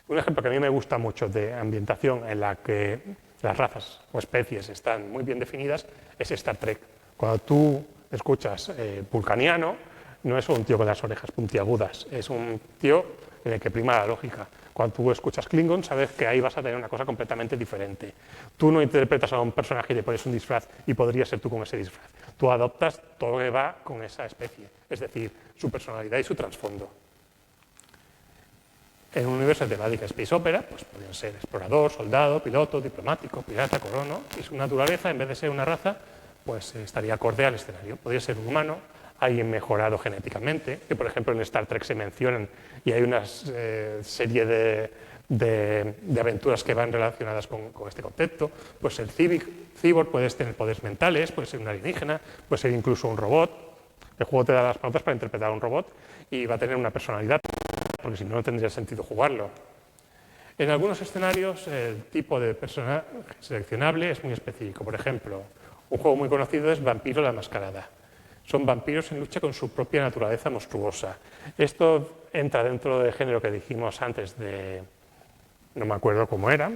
Un ejemplo que a mí me gusta mucho de ambientación en la que las razas o especies están muy bien definidas es Star Trek. Cuando tú escuchas vulcaniano, no es un tío con las orejas puntiagudas, es un tío en el que prima la lógica. Cuando tú escuchas Klingon, sabes que ahí vas a tener una cosa completamente diferente. Tú no interpretas a un personaje y le pones un disfraz y podría ser tú con ese disfraz. Tú adoptas todo lo que va con esa especie, es decir, su personalidad y su trasfondo. En un universo de temática space opera, pues podrían ser explorador, soldado, piloto, diplomático, pirata, colono, y su naturaleza, en vez de ser una raza, pues estaría acorde al escenario. Podría ser un humano, alguien mejorado genéticamente, que por ejemplo en Star Trek se mencionan y hay una serie de aventuras que van relacionadas con este concepto. Pues el cyborg puede tener poderes mentales, puede ser un alienígena, puede ser incluso un robot. El juego te da las pautas para interpretar a un robot y va a tener una personalidad, porque si no, no tendría sentido jugarlo. En algunos escenarios el tipo de personaje seleccionable es muy específico. Por ejemplo, un juego muy conocido es Vampiro la Mascarada. Son vampiros en lucha con su propia naturaleza monstruosa. Esto entra dentro del género que dijimos antes de... no me acuerdo cómo era.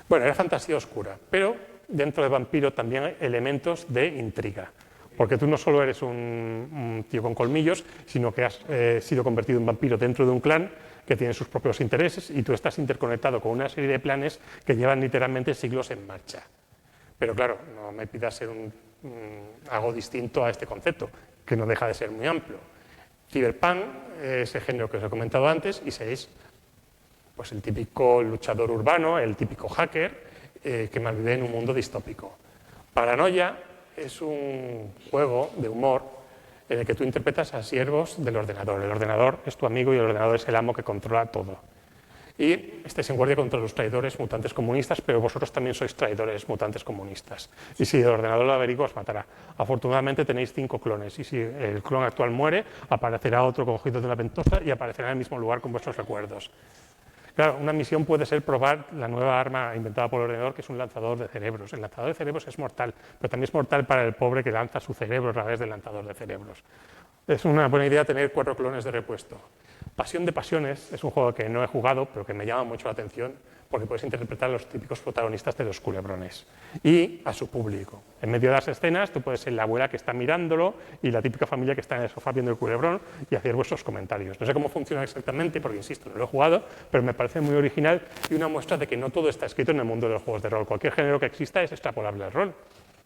Bueno, era fantasía oscura, pero dentro de vampiro también hay elementos de intriga. Porque tú no solo eres un tío con colmillos, sino que has sido convertido en vampiro dentro de un clan que tiene sus propios intereses y tú estás interconectado con una serie de planes que llevan literalmente siglos en marcha. Pero claro, no me pidas ser algo distinto a este concepto, que no deja de ser muy amplio. Cyberpunk es el género que os he comentado antes y seréis pues, el típico luchador urbano, el típico hacker que malvive en un mundo distópico. Paranoia es un juego de humor en el que tú interpretas a siervos del ordenador. El ordenador es tu amigo y el ordenador es el amo que controla todo. Y estáis en guardia contra los traidores mutantes comunistas, pero vosotros también sois traidores mutantes comunistas. Y si el ordenador lo averigua, os matará. Afortunadamente tenéis 5 clones, y si el clon actual muere, aparecerá otro cogido de una ventosa y aparecerá en el mismo lugar con vuestros recuerdos. Claro, una misión puede ser probar la nueva arma inventada por el ordenador, que es un lanzador de cerebros. El lanzador de cerebros es mortal, pero también es mortal para el pobre que lanza su cerebro a través del lanzador de cerebros. Es una buena idea tener 4 clones de repuesto. Pasión de Pasiones es un juego que no he jugado, pero que me llama mucho la atención, porque puedes interpretar a los típicos protagonistas de los culebrones y a su público. En medio de las escenas, tú puedes ser la abuela que está mirándolo y la típica familia que está en el sofá viendo el culebrón y hacer vuestros comentarios. No sé cómo funciona exactamente, porque insisto, no lo he jugado, pero me parece muy original y una muestra de que no todo está escrito en el mundo de los juegos de rol. Cualquier género que exista es extrapolable al rol.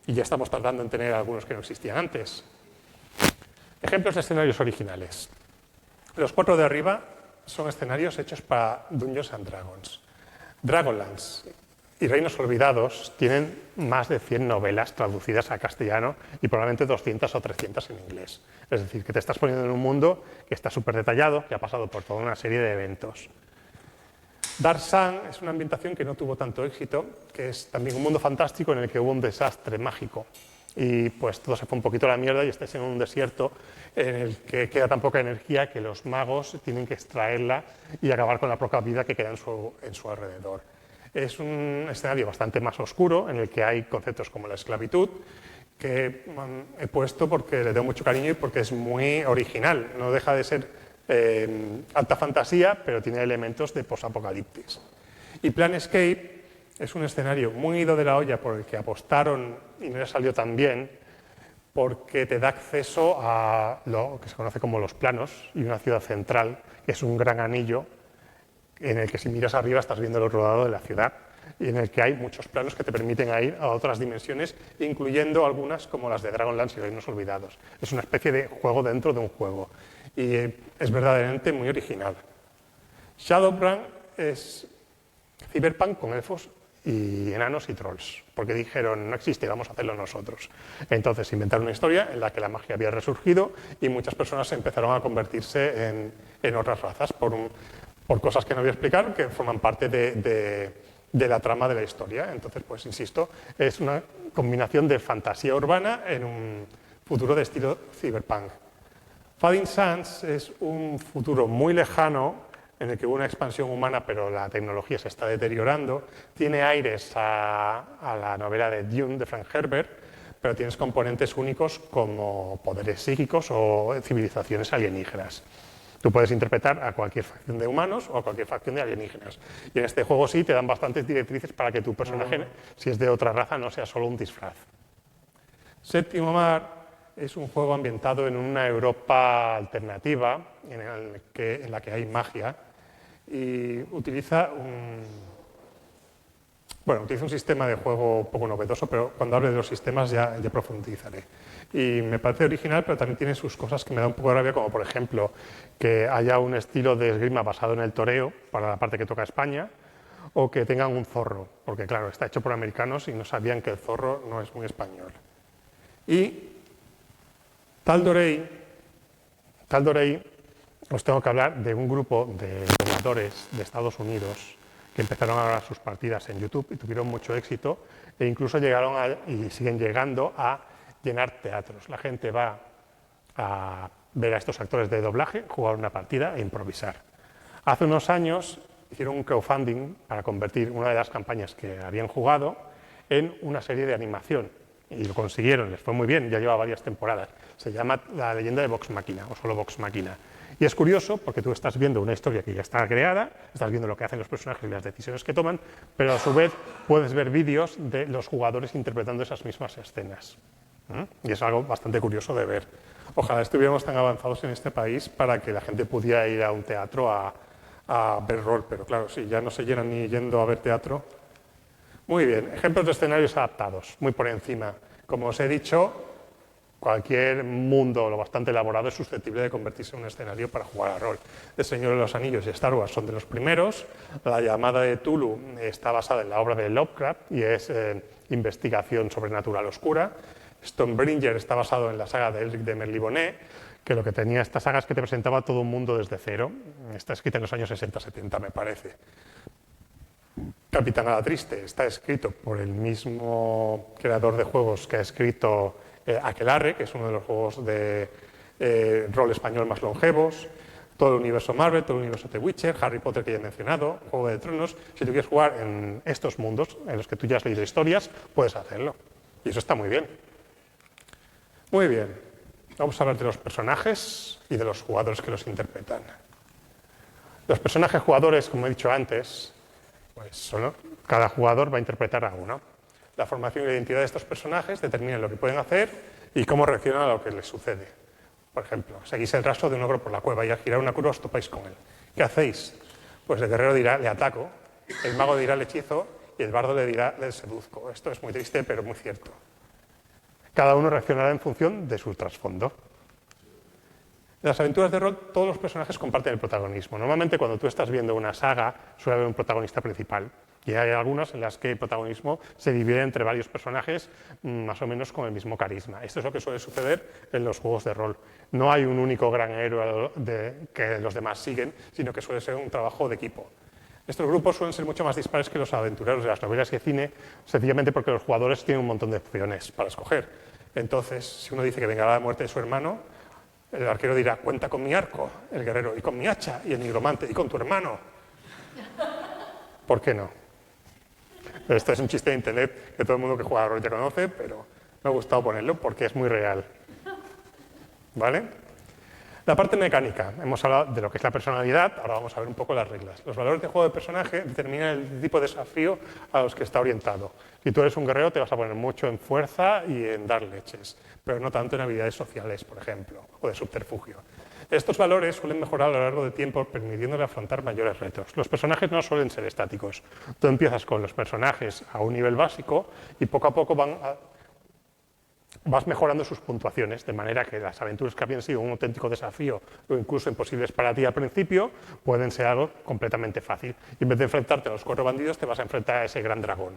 Y ya estamos tardando en tener algunos que no existían antes. Ejemplos de escenarios originales. Los 4 de arriba son escenarios hechos para Dungeons and Dragons. Dragonlance y Reinos Olvidados tienen más de 100 novelas traducidas a castellano y probablemente 200 o 300 en inglés. Es decir, que te estás poniendo en un mundo que está súper detallado, que ha pasado por toda una serie de eventos. Dark Sun es una ambientación que no tuvo tanto éxito, que es también un mundo fantástico en el que hubo un desastre mágico. Y pues todo se fue un poquito a la mierda y estáis en un desierto en el que queda tan poca energía que los magos tienen que extraerla y acabar con la poca vida que queda en su alrededor. Es un escenario bastante más oscuro en el que hay conceptos como la esclavitud, que he puesto porque le doy mucho cariño y porque es muy original. No deja de ser alta fantasía, pero tiene elementos de post-apocalipsis. Y Planescape es un escenario muy ido de la olla por el que apostaron y no le salió tan bien, porque te da acceso a lo que se conoce como los planos y una ciudad central, que es un gran anillo en el que si miras arriba estás viendo el otro lado de la ciudad y en el que hay muchos planos que te permiten ir a otras dimensiones, incluyendo algunas como las de Dragonlance y Reinos Olvidados. Es una especie de juego dentro de un juego y es verdaderamente muy original. Shadowrun es Cyberpunk con elfos y enanos y trolls, porque dijeron, no existe, vamos a hacerlo nosotros. Entonces inventaron una historia en la que la magia había resurgido y muchas personas empezaron a convertirse en otras razas por cosas que no voy a explicar, que forman parte de la trama de la historia. Entonces, pues insisto, es una combinación de fantasía urbana en un futuro de estilo cyberpunk. Fading Suns es un futuro muy lejano en el que hubo una expansión humana, pero la tecnología se está deteriorando. Tiene aires a la novela de Dune, de Frank Herbert, pero tienes componentes únicos como poderes psíquicos o civilizaciones alienígenas. Tú puedes interpretar a cualquier facción de humanos o a cualquier facción de alienígenas. Y en este juego sí te dan bastantes directrices para que tu personaje, si es de otra raza, no sea solo un disfraz. Séptimo Mar es un juego ambientado en una Europa alternativa, en la que hay magia, y utiliza un sistema de juego un poco novedoso, pero cuando hable de los sistemas ya profundizaré. Y me parece original, pero también tiene sus cosas que me da un poco de rabia, como por ejemplo que haya un estilo de esgrima basado en el toreo para la parte que toca España, o que tengan un zorro, porque claro, está hecho por americanos y no sabían que el zorro no es muy español. Y Tal'Dorei, os tengo que hablar de un grupo de jugadores de Estados Unidos que empezaron a grabar sus partidas en YouTube y tuvieron mucho éxito e incluso llegaron y siguen llegando a llenar teatros. La gente va a ver a estos actores de doblaje, jugar una partida e improvisar. Hace unos años hicieron un crowdfunding para convertir una de las campañas que habían jugado en una serie de animación. Y lo consiguieron, les fue muy bien, ya lleva varias temporadas. Se llama La leyenda de Vox Machina, o solo Vox Machina. Y es curioso porque tú estás viendo una historia que ya está creada, estás viendo lo que hacen los personajes y las decisiones que toman, pero a su vez puedes ver vídeos de los jugadores interpretando esas mismas escenas. Y es algo bastante curioso de ver. Ojalá estuviéramos tan avanzados en este país para que la gente pudiera ir a un teatro a ver rol, pero claro, si ya no se llenan ni yendo a ver teatro. Muy bien, ejemplos de escenarios adaptados, muy por encima. Como os he dicho, cualquier mundo lo bastante elaborado es susceptible de convertirse en un escenario para jugar a rol. El Señor de los Anillos y Star Wars son de los primeros. La llamada de Tulu está basada en la obra de Lovecraft y es investigación sobrenatural oscura. Stonebringer está basado en la saga de Elric de Merlibone, que lo que tenía esta saga es que te presentaba todo un mundo desde cero. Está escrita en los años 60-70, me parece. Capitán Triste está escrito por el mismo creador de juegos que ha escrito Aquelarre, que es uno de los juegos de rol español más longevos. Todo el universo Marvel, todo el universo de Witcher, Harry Potter que ya he mencionado, Juego de Tronos. Si tú quieres jugar en estos mundos en los que tú ya has leído historias, puedes hacerlo. Y eso está muy bien. Muy bien. Vamos a hablar de los personajes y de los jugadores que los interpretan. Los personajes jugadores, como he dicho antes, pues cada jugador va a interpretar a uno. La formación y la identidad de estos personajes determinan lo que pueden hacer y cómo reaccionan a lo que les sucede. Por ejemplo, seguís el rastro de un ogro por la cueva y al girar una curva os topáis con él. ¿Qué hacéis? Pues el guerrero dirá, le ataco, el mago dirá, le hechizo, y el bardo le dirá, le seduzco. Esto es muy triste, pero muy cierto. Cada uno reaccionará en función de su trasfondo. En las aventuras de rol, todos los personajes comparten el protagonismo. Normalmente, cuando tú estás viendo una saga, suele haber un protagonista principal. Y hay algunas en las que el protagonismo se divide entre varios personajes más o menos con el mismo carisma. Esto es lo que suele suceder en los juegos de rol. No hay un único gran héroe que los demás siguen, sino que suele ser un trabajo de equipo. Estos grupos suelen ser mucho más dispares que los aventureros de las novelas y cine, sencillamente porque los jugadores tienen un montón de opciones para escoger. Entonces, si uno dice que vengará la muerte de su hermano, el arquero dirá, cuenta con mi arco, el guerrero, y con mi hacha, y el nigromante, y con tu hermano. ¿Por qué no? Esto es un chiste de internet que todo el mundo que juega a rol ya conoce, pero me ha gustado ponerlo porque es muy real. ¿Vale? La parte mecánica. Hemos hablado de lo que es la personalidad, ahora vamos a ver un poco las reglas. Los valores de juego de personaje determinan el tipo de desafío a los que está orientado. Si tú eres un guerrero te vas a poner mucho en fuerza y en dar leches, pero no tanto en habilidades sociales, por ejemplo, o de subterfugio. Estos valores suelen mejorar a lo largo del tiempo, permitiéndole afrontar mayores retos. Los personajes no suelen ser estáticos. Tú empiezas con los personajes a un nivel básico y poco a poco vas mejorando sus puntuaciones, de manera que las aventuras que habían sido un auténtico desafío o incluso imposibles para ti al principio, pueden ser algo completamente fácil. Y en vez de enfrentarte a los 4 bandidos, te vas a enfrentar a ese gran dragón.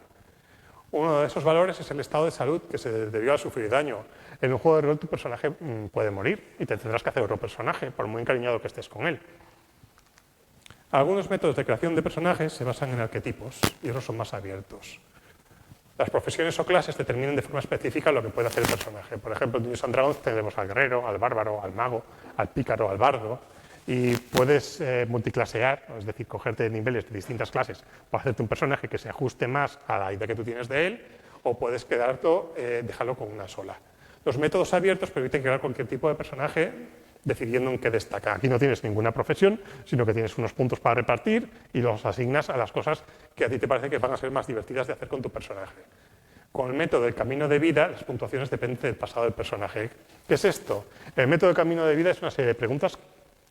Uno de esos valores es el estado de salud que se debió a sufrir daño. En un juego de rol tu personaje puede morir y te tendrás que hacer otro personaje, por muy encariñado que estés con él. Algunos métodos de creación de personajes se basan en arquetipos y otros son más abiertos. Las profesiones o clases determinan de forma específica lo que puede hacer el personaje. Por ejemplo, en Dungeons & Dragons tendremos al guerrero, al bárbaro, al mago, al pícaro, al bardo. Y puedes multiclasear, es decir, cogerte niveles de distintas clases para hacerte un personaje que se ajuste más a la idea que tú tienes de él, o puedes dejarlo con una sola. Los métodos abiertos permiten crear cualquier tipo de personaje decidiendo en qué destaca. Aquí no tienes ninguna profesión, sino que tienes unos puntos para repartir y los asignas a las cosas que a ti te parece que van a ser más divertidas de hacer con tu personaje. Con el método del camino de vida, las puntuaciones dependen del pasado del personaje. ¿Qué es esto? El método del camino de vida es una serie de preguntas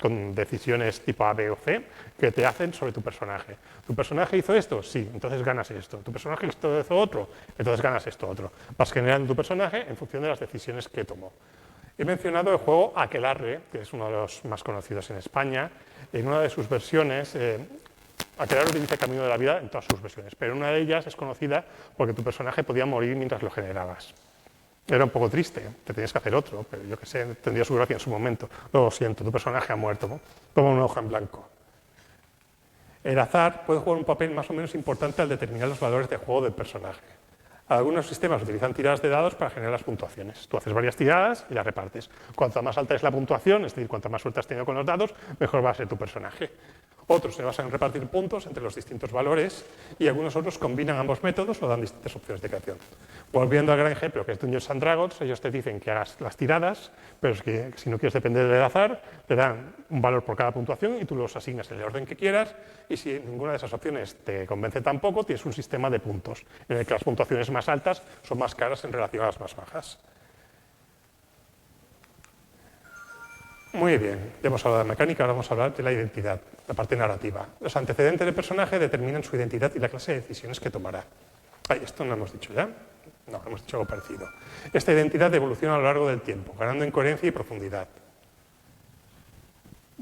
con decisiones tipo A, B o C que te hacen sobre tu personaje. ¿Tu personaje hizo esto? Sí, entonces ganas esto. ¿Tu personaje hizo otro? Entonces ganas esto otro. Vas generando tu personaje en función de las decisiones que tomó. He mencionado el juego Aquelarre, que es uno de los más conocidos en España. En una de sus versiones, Aquelarre utiliza el camino de la vida en todas sus versiones, pero una de ellas es conocida porque tu personaje podía morir mientras lo generabas. Era un poco triste, te tenías que hacer otro, pero yo qué sé, tendría su gracia en su momento. Lo siento, tu personaje ha muerto, ¿no? Toma una hoja en blanco. El azar puede jugar un papel más o menos importante al determinar los valores de juego del personaje. Algunos sistemas utilizan tiradas de dados para generar las puntuaciones. Tú haces varias tiradas y las repartes. Cuanto más alta es la puntuación, es decir, cuanto más suerte has tenido con los dados, mejor va a ser tu personaje. Otros se basan en repartir puntos entre los distintos valores y algunos otros combinan ambos métodos o dan distintas opciones de creación. Volviendo al gran ejemplo que es Dungeons and Dragons, ellos te dicen que hagas las tiradas, pero es que si no quieres depender del azar, te dan un valor por cada puntuación y tú los asignas en el orden que quieras, y si ninguna de esas opciones te convence tampoco, tienes un sistema de puntos, en el que las puntuaciones más altas son más caras en relación a las más bajas. Muy bien, ya hemos hablado de mecánica, ahora vamos a hablar de la identidad, la parte narrativa. Los antecedentes del personaje determinan su identidad y la clase de decisiones que tomará. Ay, esto no lo hemos dicho ya. No, hemos dicho algo parecido. Esta identidad evoluciona a lo largo del tiempo, ganando en coherencia y profundidad.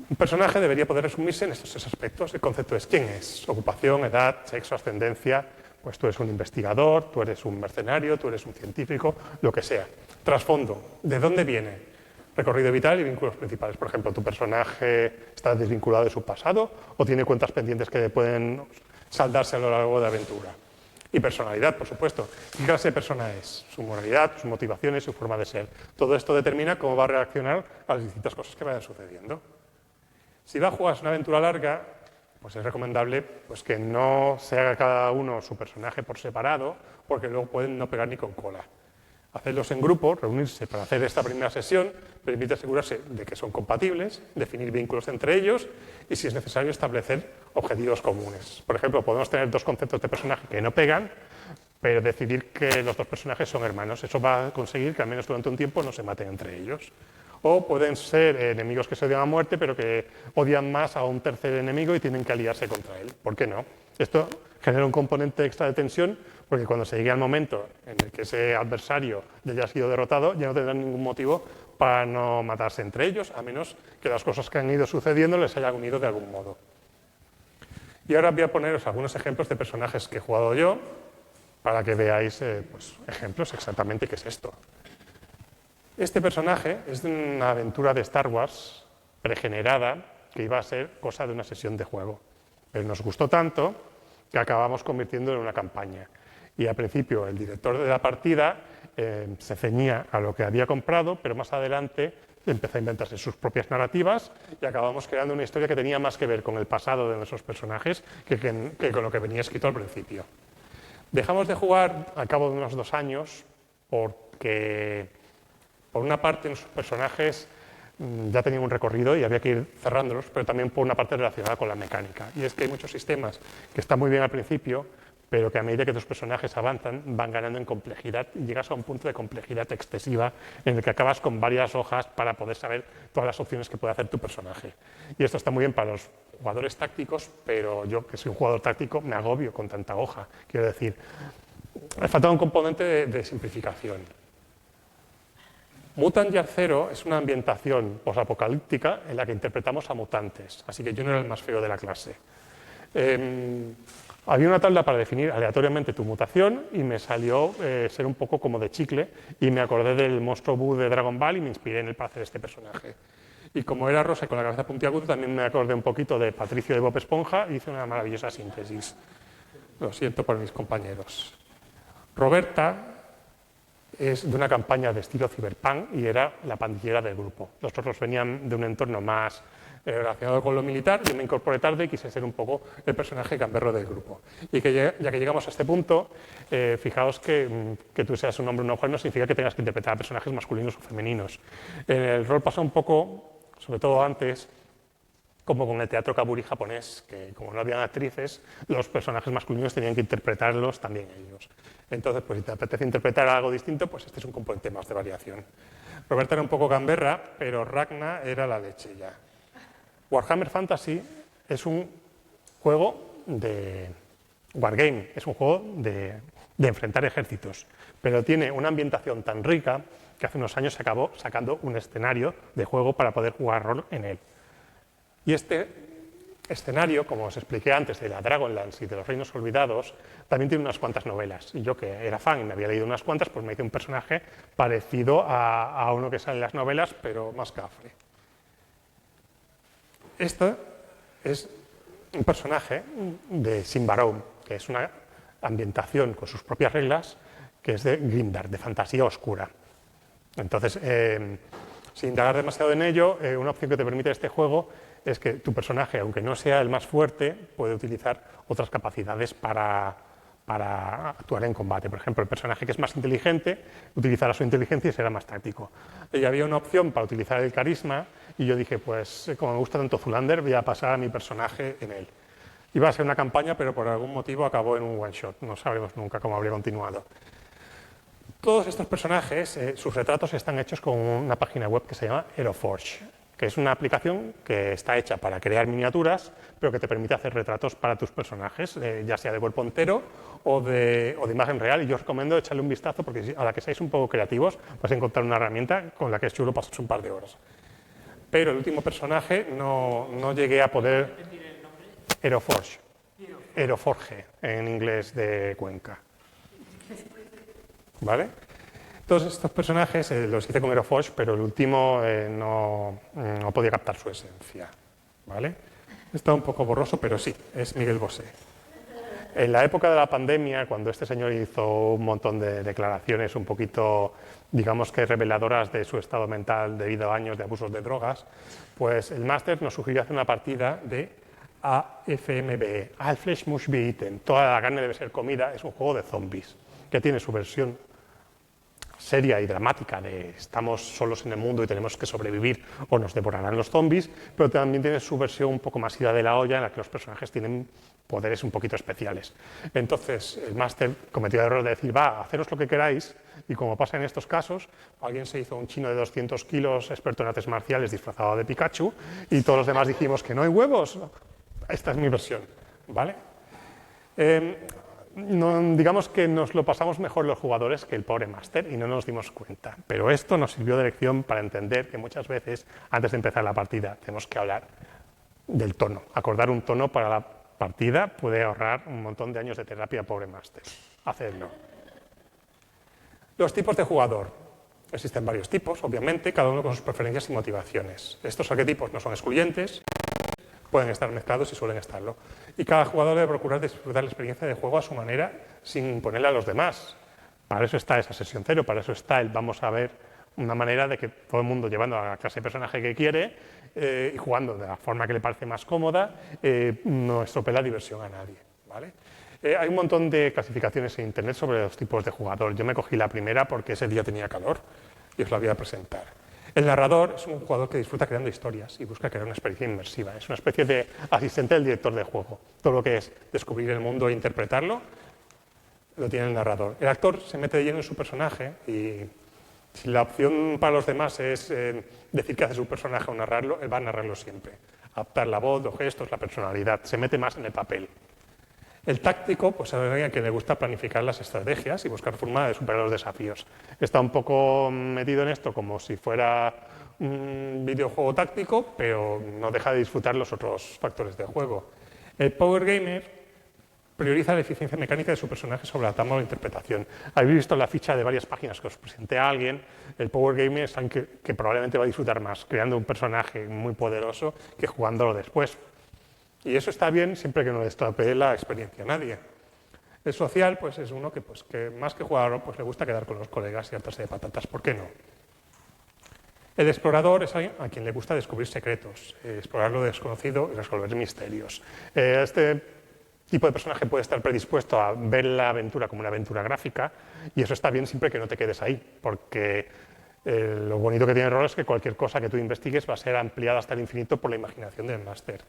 Un personaje debería poder resumirse en estos 3 aspectos. El concepto es quién es, ocupación, edad, sexo, ascendencia. Pues tú eres un investigador, tú eres un mercenario, tú eres un científico, lo que sea. Trasfondo, ¿de dónde viene? Recorrido vital y vínculos principales. Por ejemplo, ¿tu personaje está desvinculado de su pasado o tiene cuentas pendientes que pueden saldarse a lo largo de la aventura? Y personalidad, por supuesto. ¿Qué clase de persona es? Su moralidad, sus motivaciones, su forma de ser. Todo esto determina cómo va a reaccionar a las distintas cosas que vayan sucediendo. Si va a jugar una aventura larga, pues es recomendable pues, que no se haga cada uno su personaje por separado, porque luego pueden no pegar ni con cola. Hacerlos en grupo, reunirse para hacer esta primera sesión, permite asegurarse de que son compatibles, definir vínculos entre ellos y, si es necesario, establecer objetivos comunes. Por ejemplo, podemos tener 2 conceptos de personaje que no pegan, pero decidir que los 2 personajes son hermanos. Eso va a conseguir que al menos durante un tiempo no se maten entre ellos. O pueden ser enemigos que se odian a muerte, pero que odian más a un tercer enemigo y tienen que aliarse contra él. ¿Por qué no? Esto genera un componente extra de tensión, porque cuando se llegue al momento en el que ese adversario ya haya sido derrotado, ya no tendrán ningún motivo para no matarse entre ellos, a menos que las cosas que han ido sucediendo les hayan unido de algún modo. Y ahora voy a poneros algunos ejemplos de personajes que he jugado yo, para que veáis pues, ejemplos exactamente qué es esto. Este personaje es de una aventura de Star Wars pregenerada que iba a ser cosa de una sesión de juego. Pero nos gustó tanto que acabamos convirtiéndolo en una campaña. Y al principio el director de la partida se ceñía a lo que había comprado, pero más adelante empezó a inventarse sus propias narrativas y acabamos creando una historia que tenía más que ver con el pasado de nuestros personajes que con lo que venía escrito al principio. Dejamos de jugar al cabo de unos 2 años porque, por una parte, nuestros personajes ya tenían un recorrido y había que ir cerrándolos, pero también por una parte relacionada con la mecánica. Y es que hay muchos sistemas que están muy bien al principio, pero que a medida que tus personajes avanzan van ganando en complejidad y llegas a un punto de complejidad excesiva en el que acabas con varias hojas para poder saber todas las opciones que puede hacer tu personaje. Y esto está muy bien para los jugadores tácticos, pero yo, que soy un jugador táctico, me agobio con tanta hoja. Quiero decir, me falta un componente de simplificación. Mutant Year Zero es una ambientación posapocalíptica en la que interpretamos a mutantes, así que yo no era el más feo de la clase. Había una tabla para definir aleatoriamente tu mutación y me salió ser un poco como de chicle y me acordé del monstruo Boo de Dragon Ball y me inspiré en él para hacer este personaje. Y como era rosa y con la cabeza puntiaguda, también me acordé un poquito de Patricio de Bob Esponja y hice una maravillosa síntesis. Lo siento por mis compañeros. Roberta es de una campaña de estilo cyberpunk y era la pandillera del grupo. Los otros venían de un entorno más relacionado con lo militar, yo me incorporé tarde y quise ser un poco el personaje gamberro del grupo. Y que ya que llegamos a este punto, fijaos que tú seas un hombre o una mujer no significa que tengas que interpretar a personajes masculinos o femeninos. En el rol pasa un poco, sobre todo antes, como con el teatro kaburi japonés, que como no habían actrices, los personajes masculinos tenían que interpretarlos también ellos. Entonces, pues si te apetece interpretar algo distinto, pues este es un componente más de variación. Roberta era un poco gamberra, pero Ragna era la leche ya. Warhammer Fantasy es un juego de wargame, es un juego de enfrentar ejércitos, pero tiene una ambientación tan rica que hace unos años se acabó sacando un escenario de juego para poder jugar rol en él. Y este escenario, como os expliqué antes, de la Dragonlance y de los Reinos Olvidados, también tiene unas cuantas novelas. Y yo, que era fan y me había leído unas cuantas, pues me hice un personaje parecido a uno que sale en las novelas, pero más cafre. Este es un personaje de Symbaroum, que es una ambientación con sus propias reglas, que es de Grimdark, de fantasía oscura. Entonces, sin indagar demasiado en ello, una opción que te permite este juego es que tu personaje, aunque no sea el más fuerte, puede utilizar otras capacidades para actuar en combate. Por ejemplo, el personaje que es más inteligente utilizará su inteligencia y será más táctico. Y había una opción para utilizar el carisma y yo dije, pues como me gusta tanto Zoolander, voy a pasar a mi personaje en él. Iba a ser una campaña, pero por algún motivo acabó en un one shot. No sabremos nunca cómo habría continuado. Todos estos personajes, sus retratos están hechos con una página web que se llama Aeroforge, que es una aplicación que está hecha para crear miniaturas, pero que te permite hacer retratos para tus personajes, ya sea de cuerpo entero o de imagen real. Y yo os recomiendo echarle un vistazo, porque a la que seáis un poco creativos, vais a encontrar una herramienta con la que es chulo pasar un par de horas. Pero el último personaje no llegué a poder... Aeroforge. Aeroforge, en inglés de Cuenca. ¿Vale? Todos estos personajes los hice con Aeroforge, pero el último no podía captar su esencia. ¿Vale? Está un poco borroso, pero sí, es Miguel Bosé. En la época de la pandemia, cuando este señor hizo un montón de declaraciones un poquito, digamos que reveladoras de su estado mental debido a años de abusos de drogas, pues el máster nos sugirió hacer una partida de AFMBE, All Flesh Must Be Eaten, toda la carne debe ser comida. Es un juego de zombies que tiene su versión seria y dramática de estamos solos en el mundo y tenemos que sobrevivir o nos devorarán los zombies, pero también tiene su versión un poco más ida de la olla en la que los personajes tienen poderes un poquito especiales. Entonces el máster cometió el error de decir, va, haceros lo que queráis, y como pasa en estos casos, alguien se hizo un chino de 200 kilos experto en artes marciales disfrazado de Pikachu y todos los demás dijimos que no hay huevos. Esta es mi versión, ¿vale? Digamos que nos lo pasamos mejor los jugadores que el pobre máster y no nos dimos cuenta. Pero esto nos sirvió de lección para entender que muchas veces, antes de empezar la partida, tenemos que hablar del tono. Acordar un tono para la partida puede ahorrar un montón de años de terapia al pobre máster. Hacedlo. Los tipos de jugador. Existen varios tipos, obviamente, cada uno con sus preferencias y motivaciones. Estos arquetipos no son excluyentes, pueden estar mezclados y suelen estarlo. Y cada jugador debe procurar disfrutar la experiencia de juego a su manera sin imponerle a los demás. Para eso está esa sesión cero, para eso está el vamos a ver una manera de que todo el mundo llevando a la clase de personaje que quiere y jugando de la forma que le parece más cómoda, no estropee la diversión a nadie. ¿Vale? Hay un montón de clasificaciones en internet sobre los tipos de jugador. Yo me cogí la primera porque ese día tenía calor y os la voy a presentar. El narrador es un jugador que disfruta creando historias y busca crear una experiencia inmersiva. Es una especie de asistente del director de juego. Todo lo que es descubrir el mundo e interpretarlo lo tiene el narrador. El actor se mete de lleno en su personaje y si la opción para los demás es decir qué hace su personaje o narrarlo, él va a narrarlo siempre. Adaptar la voz, los gestos, la personalidad. Se mete más en el papel. El táctico, pues es alguien que le gusta planificar las estrategias y buscar forma de superar los desafíos. Está un poco metido en esto como si fuera un videojuego táctico, pero no deja de disfrutar los otros factores del juego. El Power Gamer prioriza la eficiencia mecánica de su personaje sobre la trama o la interpretación. Habéis visto la ficha de varias páginas que os presenté a alguien. El Power Gamer es alguien que probablemente va a disfrutar más creando un personaje muy poderoso que jugándolo después. Y eso está bien siempre que no le estropee la experiencia a nadie. El social pues, es uno que más que jugar pues, le gusta quedar con los colegas y hartarse de patatas. ¿Por qué no? El explorador es alguien a quien le gusta descubrir secretos, explorar lo desconocido y resolver misterios. Este tipo de personaje puede estar predispuesto a ver la aventura como una aventura gráfica y eso está bien siempre que no te quedes ahí, porque lo bonito que tiene el rol es que cualquier cosa que tú investigues va a ser ampliada hasta el infinito por la imaginación del máster.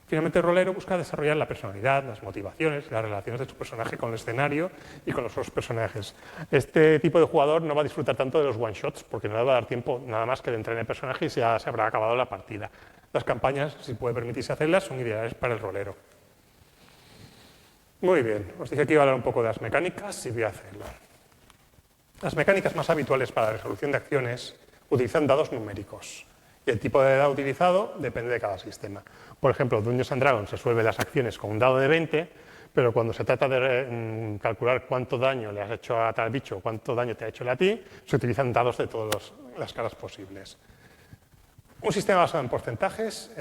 Finalmente, el rolero busca desarrollar la personalidad, las motivaciones y las relaciones de su personaje con el escenario y con los otros personajes. Este tipo de jugador no va a disfrutar tanto de los one-shots porque no le va a dar tiempo nada más que de entrar en el personaje y ya se habrá acabado la partida. Las campañas, si puede permitirse hacerlas, son ideales para el rolero. Muy bien, os dije que iba a hablar un poco de las mecánicas y voy a hacerlo. Las mecánicas más habituales para la resolución de acciones utilizan dados numéricos. Y el tipo de dado utilizado depende de cada sistema. Por ejemplo, Dungeons & Dragons resuelve las acciones con un dado de 20, pero cuando se trata de calcular cuánto daño le has hecho a tal bicho o cuánto daño te ha hecho a ti, se utilizan dados de todas las caras posibles. Un sistema basado en porcentajes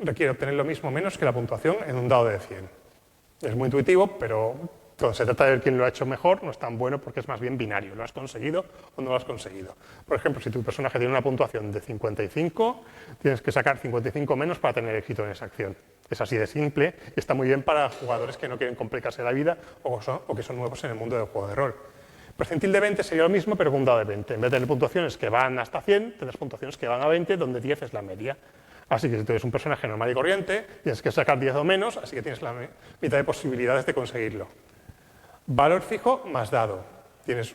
requiere obtener lo mismo o menos que la puntuación en un dado de 100. Es muy intuitivo, pero Cuando se trata de ver quién lo ha hecho mejor, no es tan bueno porque es más bien binario. ¿Lo has conseguido o no lo has conseguido? Por ejemplo, si tu personaje tiene una puntuación de 55, tienes que sacar 55 menos para tener éxito en esa acción. Es así de simple y está muy bien para jugadores que no quieren complicarse la vida o que son nuevos en el mundo del juego de rol. Percentil de 20 sería lo mismo, pero con un dado de 20. En vez de tener puntuaciones que van hasta 100, tendrás puntuaciones que van a 20, donde 10 es la media. Así que si tú eres un personaje normal y corriente, tienes que sacar 10 o menos, así que tienes la mitad de posibilidades de conseguirlo. Valor fijo más dado. Tienes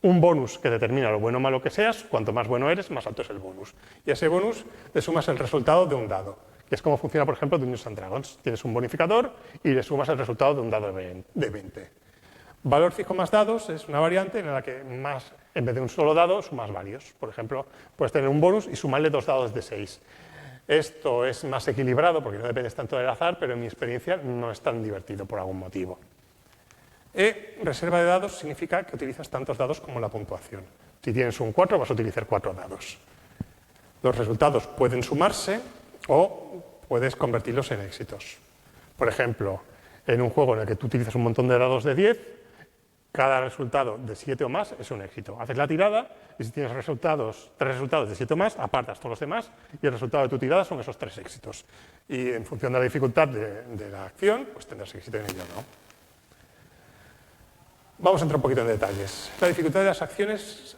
un bonus que determina lo bueno o malo que seas. Cuanto más bueno eres, más alto es el bonus. Y a ese bonus le sumas el resultado de un dado, que es como funciona, por ejemplo, Dungeons & Dragons. Tienes un bonificador y le sumas el resultado de un dado de 20. Valor fijo más dados es una variante en la que en vez de un solo dado, sumas varios. Por ejemplo, puedes tener un bonus y sumarle 2 dados de 6. Esto es más equilibrado porque no dependes tanto del azar, pero en mi experiencia no es tan divertido por algún motivo. Reserva de dados significa que utilizas tantos dados como la puntuación. Si tienes un 4, vas a utilizar 4 dados. Los resultados pueden sumarse o puedes convertirlos en éxitos. Por ejemplo, en un juego en el que tú utilizas un montón de dados de 10, cada resultado de 7 o más es un éxito. Haces la tirada y si tienes 3 resultados de 7 o más, apartas todos los demás y el resultado de tu tirada son esos 3 éxitos. Y en función de la dificultad de la acción, pues tendrás éxito en ello o no. Vamos a entrar un poquito en detalles. La dificultad de las acciones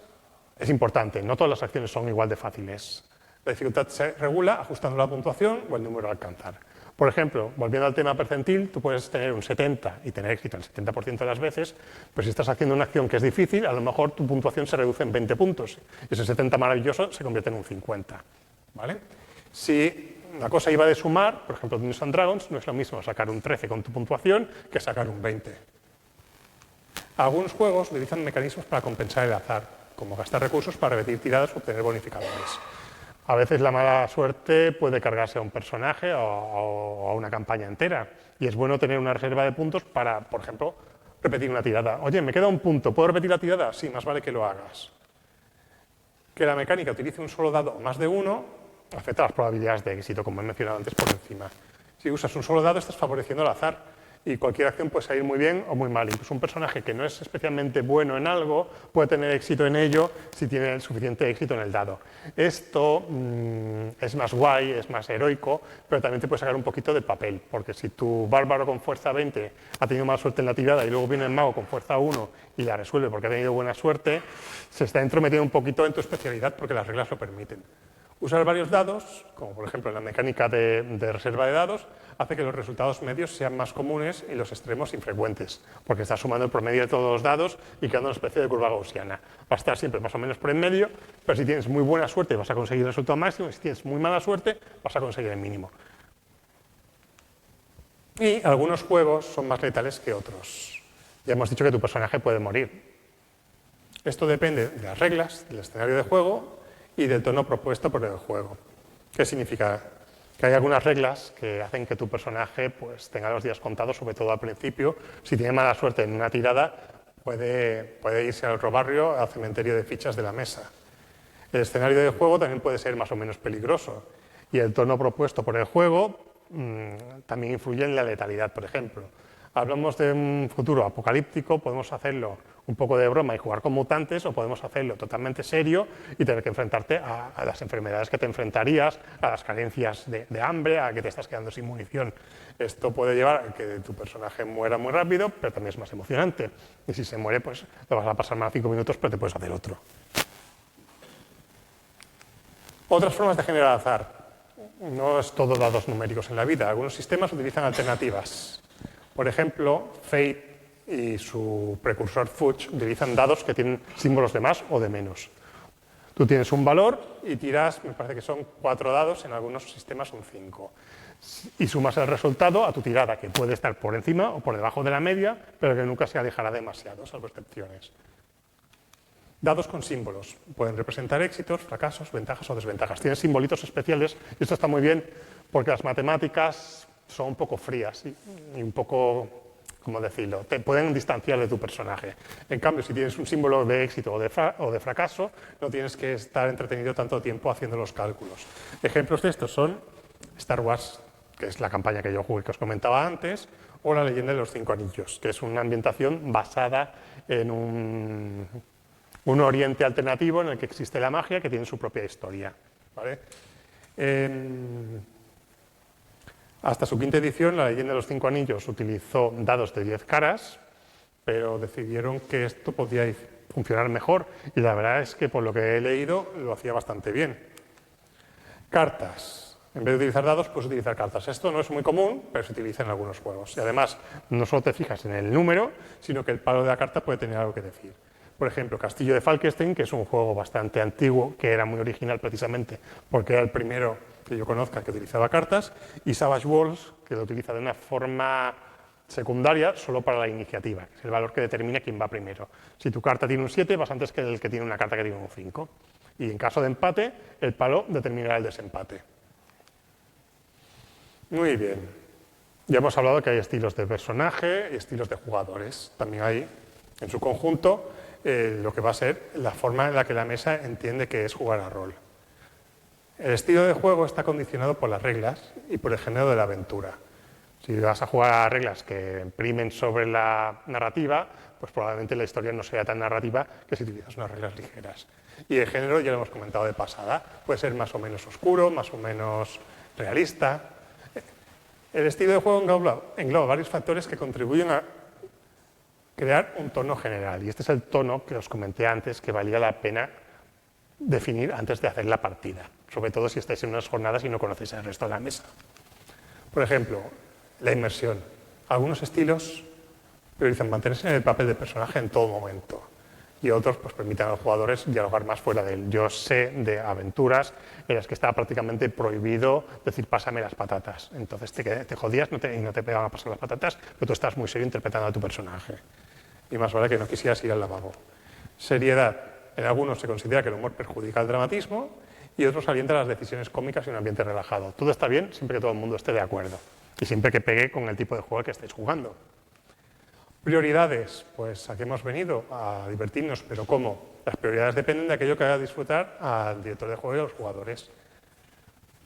es importante. No todas las acciones son igual de fáciles. La dificultad se regula ajustando la puntuación o el número a alcanzar. Por ejemplo, volviendo al tema percentil, tú puedes tener un 70 y tener éxito el 70% de las veces, pero si estás haciendo una acción que es difícil, a lo mejor tu puntuación se reduce en 20 puntos. Y ese 70 maravilloso se convierte en un 50. ¿Vale? Si la cosa iba de sumar, por ejemplo, Dungeons & Dragons, no es lo mismo sacar un 13 con tu puntuación que sacar un 20. Algunos juegos utilizan mecanismos para compensar el azar, como gastar recursos para repetir tiradas o obtener bonificadores. A veces la mala suerte puede cargarse a un personaje o a una campaña entera, y es bueno tener una reserva de puntos para, por ejemplo, repetir una tirada. Oye, me queda un punto, ¿puedo repetir la tirada? Sí, más vale que lo hagas. Que la mecánica utilice un solo dado o más de uno afecta las probabilidades de éxito, como he mencionado antes por encima. Si usas un solo dado, estás favoreciendo el azar. Y cualquier acción puede salir muy bien o muy mal. Incluso un personaje que no es especialmente bueno en algo puede tener éxito en ello si tiene el suficiente éxito en el dado. Esto es más guay, es más heroico, pero también te puede sacar un poquito de papel, porque si tu bárbaro con fuerza 20 ha tenido mala suerte en la tirada y luego viene el mago con fuerza 1 y la resuelve porque ha tenido buena suerte, se está entrometiendo un poquito en tu especialidad porque las reglas lo permiten. Usar varios dados, como por ejemplo en la mecánica de reserva de dados, hace que los resultados medios sean más comunes y los extremos infrecuentes, porque estás sumando el promedio de todos los dados y creando una especie de curva gaussiana. Va a estar siempre más o menos por en medio, pero si tienes muy buena suerte vas a conseguir el resultado máximo, y si tienes muy mala suerte vas a conseguir el mínimo. Y algunos juegos son más letales que otros. Ya hemos dicho que tu personaje puede morir. Esto depende de las reglas, del escenario de juego y del tono propuesto por el juego. ¿Qué significa? Que hay algunas reglas que hacen que tu personaje pues, tenga los días contados, sobre todo al principio. Si tiene mala suerte en una tirada, puede irse al otro barrio, al cementerio de fichas de la mesa. El escenario de juego también puede ser más o menos peligroso. Y el tono propuesto por el juego también influye en la letalidad, por ejemplo. Hablamos de un futuro apocalíptico, podemos hacerlo un poco de broma y jugar con mutantes, o podemos hacerlo totalmente serio y tener que enfrentarte a las enfermedades que te enfrentarías, a las carencias de hambre, a que te estás quedando sin munición. Esto puede llevar a que tu personaje muera muy rápido, pero también es más emocionante. Y si se muere, pues lo vas a pasar más 5 minutos, pero te puedes hacer otro. Otras formas de generar azar. No es todo dados numéricos en la vida. Algunos sistemas utilizan alternativas. Por ejemplo, Fate y su precursor Fudge utilizan dados que tienen símbolos de más o de menos. Tú tienes un valor y tiras, me parece que son 4 dados, en algunos sistemas son 5. Y sumas el resultado a tu tirada, que puede estar por encima o por debajo de la media, pero que nunca se alejará demasiado, salvo excepciones. Dados con símbolos. Pueden representar éxitos, fracasos, ventajas o desventajas. Tienen simbolitos especiales y esto está muy bien porque las matemáticas son un poco frías y un poco, ¿cómo decirlo?, te pueden distanciar de tu personaje. En cambio, si tienes un símbolo de éxito o de fracaso, no tienes que estar entretenido tanto tiempo haciendo los cálculos. Ejemplos de estos son Star Wars. que es la campaña que yo jugué que os comentaba antes, o La leyenda de los 5 anillos, que es una ambientación basada en un oriente alternativo en el que existe la magia, que tiene su propia historia, ¿vale? Hasta su quinta edición, La leyenda de los 5 anillos utilizó dados de 10 caras, pero decidieron que esto podía funcionar mejor, y la verdad es que por lo que he leído lo hacía bastante bien. Cartas. En vez de utilizar dados, puedes utilizar cartas. Esto no es muy común, pero se utiliza en algunos juegos. Y además, no solo te fijas en el número, sino que el palo de la carta puede tener algo que decir. Por ejemplo, Castillo de Falkenstein, que es un juego bastante antiguo, que era muy original precisamente porque era el primero que yo conozca que utilizaba cartas, y Savage Worlds, que lo utiliza de una forma secundaria solo para la iniciativa, que es el valor que determina quién va primero. Si tu carta tiene un 7, vas antes que el que tiene una carta que tiene un 5. Y en caso de empate, el palo determinará el desempate. Muy bien. Ya hemos hablado que hay estilos de personaje y estilos de jugadores. También hay, en su conjunto, lo que va a ser la forma en la que la mesa entiende que es jugar a rol. El estilo de juego está condicionado por las reglas y por el género de la aventura. Si vas a jugar a reglas que primen sobre la narrativa, pues probablemente la historia no sea tan narrativa que si utilizas unas reglas ligeras. Y el género, ya lo hemos comentado de pasada, puede ser más o menos oscuro, más o menos realista. El estilo de juego engloba varios factores que contribuyen a crear un tono general. Y este es el tono que os comenté antes, que valía la pena definir antes de hacer la partida. Sobre todo si estáis en unas jornadas y no conocéis el resto de la mesa. Por ejemplo, la inmersión. Algunos estilos priorizan mantenerse en el papel de personaje en todo momento. Y otros pues, permiten a los jugadores dialogar más fuera de él. Yo sé de aventuras en las que estaba prácticamente prohibido decir pásame las patatas. Entonces te jodías y no te pegaban a pasar las patatas, pero tú estás muy serio interpretando a tu personaje. Y más vale que no quisieras ir al lavabo. Seriedad. En algunos se considera que el humor perjudica el dramatismo y otros alienta las decisiones cómicas y un ambiente relajado. Todo está bien siempre que todo el mundo esté de acuerdo y siempre que pegue con el tipo de juego al que estéis jugando. Prioridades, pues aquí hemos venido a divertirnos, pero ¿cómo? Las prioridades dependen de aquello que haga disfrutar al director de juego y a los jugadores.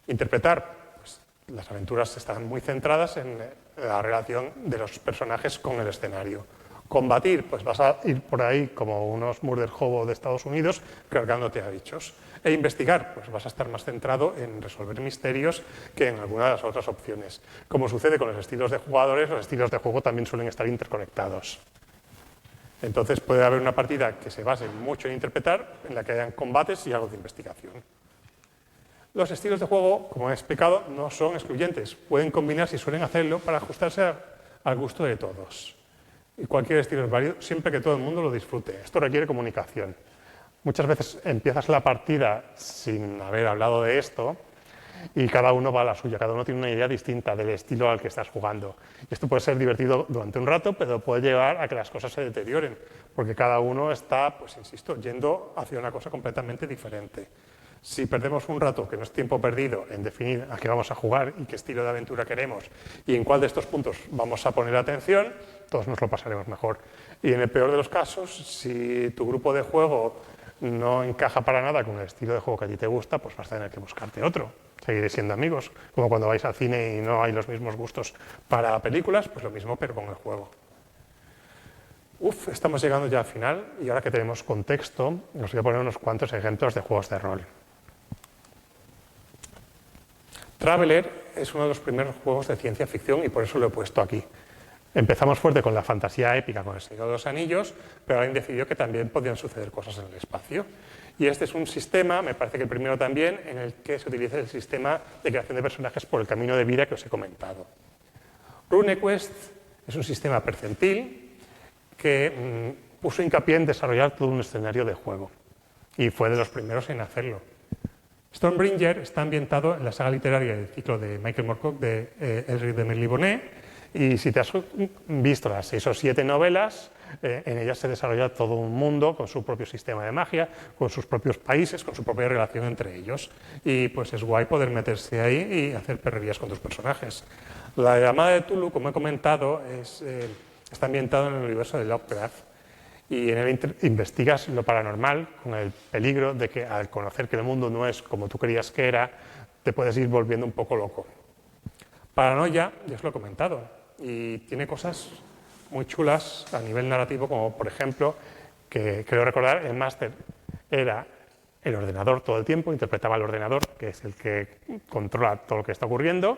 Interpretar, pues las aventuras están muy centradas en la relación de los personajes con el escenario. Combatir, pues vas a ir por ahí como unos murder hobo de Estados Unidos cargándote a bichos. E investigar, pues vas a estar más centrado en resolver misterios que en alguna de las otras opciones. Como sucede con los estilos de jugadores, los estilos de juego también suelen estar interconectados. Entonces puede haber una partida que se base mucho en interpretar, en la que hayan combates y algo de investigación. Los estilos de juego, como he explicado, no son excluyentes. Pueden combinarse y suelen hacerlo para ajustarse al gusto de todos. Y cualquier estilo es válido siempre que todo el mundo lo disfrute. Esto requiere comunicación. Muchas veces empiezas la partida sin haber hablado de esto y cada uno va a la suya, cada uno tiene una idea distinta del estilo al que estás jugando. Y esto puede ser divertido durante un rato, pero puede llevar a que las cosas se deterioren, porque cada uno está, pues insisto, yendo hacia una cosa completamente diferente. Si perdemos un rato, que no es tiempo perdido, en definir a qué vamos a jugar y qué estilo de aventura queremos y en cuál de estos puntos vamos a poner atención, todos nos lo pasaremos mejor. Y en el peor de los casos, si tu grupo de juego no encaja para nada con el estilo de juego que a ti te gusta, pues vas a tener que buscarte otro. Seguiréis siendo amigos, como cuando vais al cine y no hay los mismos gustos para películas, pues lo mismo, pero con el juego. Estamos llegando ya al final y ahora que tenemos contexto, os voy a poner unos cuantos ejemplos de juegos de rol. Traveler es uno de los primeros juegos de ciencia ficción y por eso lo he puesto aquí. Empezamos fuerte con la fantasía épica con el Señor de los Anillos, pero alguien decidió que también podían suceder cosas en el espacio. Y este es un sistema, me parece que el primero también, en el que se utiliza el sistema de creación de personajes por el camino de vida que os he comentado. RuneQuest es un sistema percentil que puso hincapié en desarrollar todo un escenario de juego y fue de los primeros en hacerlo. Stormbringer está ambientado en la saga literaria del ciclo de Michael Moorcock de Elric de Merlibonnet, y si te has visto las 6 o 7 novelas, en ellas se desarrolla todo un mundo con su propio sistema de magia, con sus propios países, con su propia relación entre ellos. Y pues es guay poder meterse ahí y hacer perrerías con tus personajes. La llamada de Tulu, como he comentado, está ambientado en el universo de Lovecraft. Y en él investigas lo paranormal con el peligro de que al conocer que el mundo no es como tú creías que era, te puedes ir volviendo un poco loco. Paranoia, ya os lo he comentado, y tiene cosas muy chulas a nivel narrativo, como por ejemplo, que creo recordar, el máster era el ordenador todo el tiempo, interpretaba al ordenador, que es el que controla todo lo que está ocurriendo,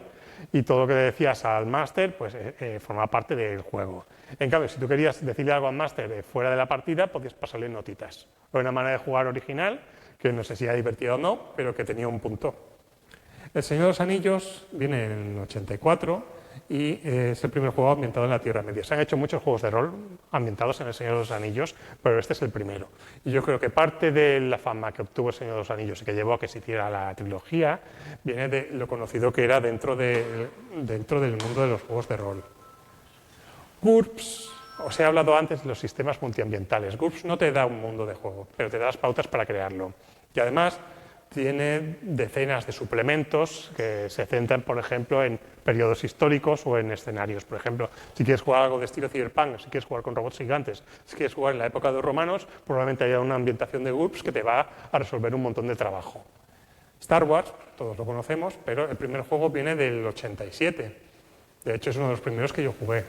y todo lo que decías al máster pues, formaba parte del juego. En cambio, si tú querías decirle algo al máster fuera de la partida, podías pasarle notitas. Era una manera de jugar original, que no sé si era divertido o no, pero que tenía un punto. El Señor de los Anillos viene en el 84 y es el primer juego ambientado en la Tierra Media. Se han hecho muchos juegos de rol ambientados en el Señor de los Anillos, pero este es el primero. Y yo creo que parte de la fama que obtuvo el Señor de los Anillos y que llevó a que se hiciera la trilogía viene de lo conocido que era dentro del mundo de los juegos de rol. GURPS, os he hablado antes de los sistemas multiambientales. GURPS no te da un mundo de juego, pero te da las pautas para crearlo. Y además tiene decenas de suplementos que se centran, por ejemplo, en periodos históricos o en escenarios. Por ejemplo, si quieres jugar algo de estilo Cyberpunk, si quieres jugar con robots gigantes, si quieres jugar en la época de los romanos, probablemente haya una ambientación de GURPS que te va a resolver un montón de trabajo. Star Wars, todos lo conocemos, pero el primer juego viene del 87. De hecho, es uno de los primeros que yo jugué.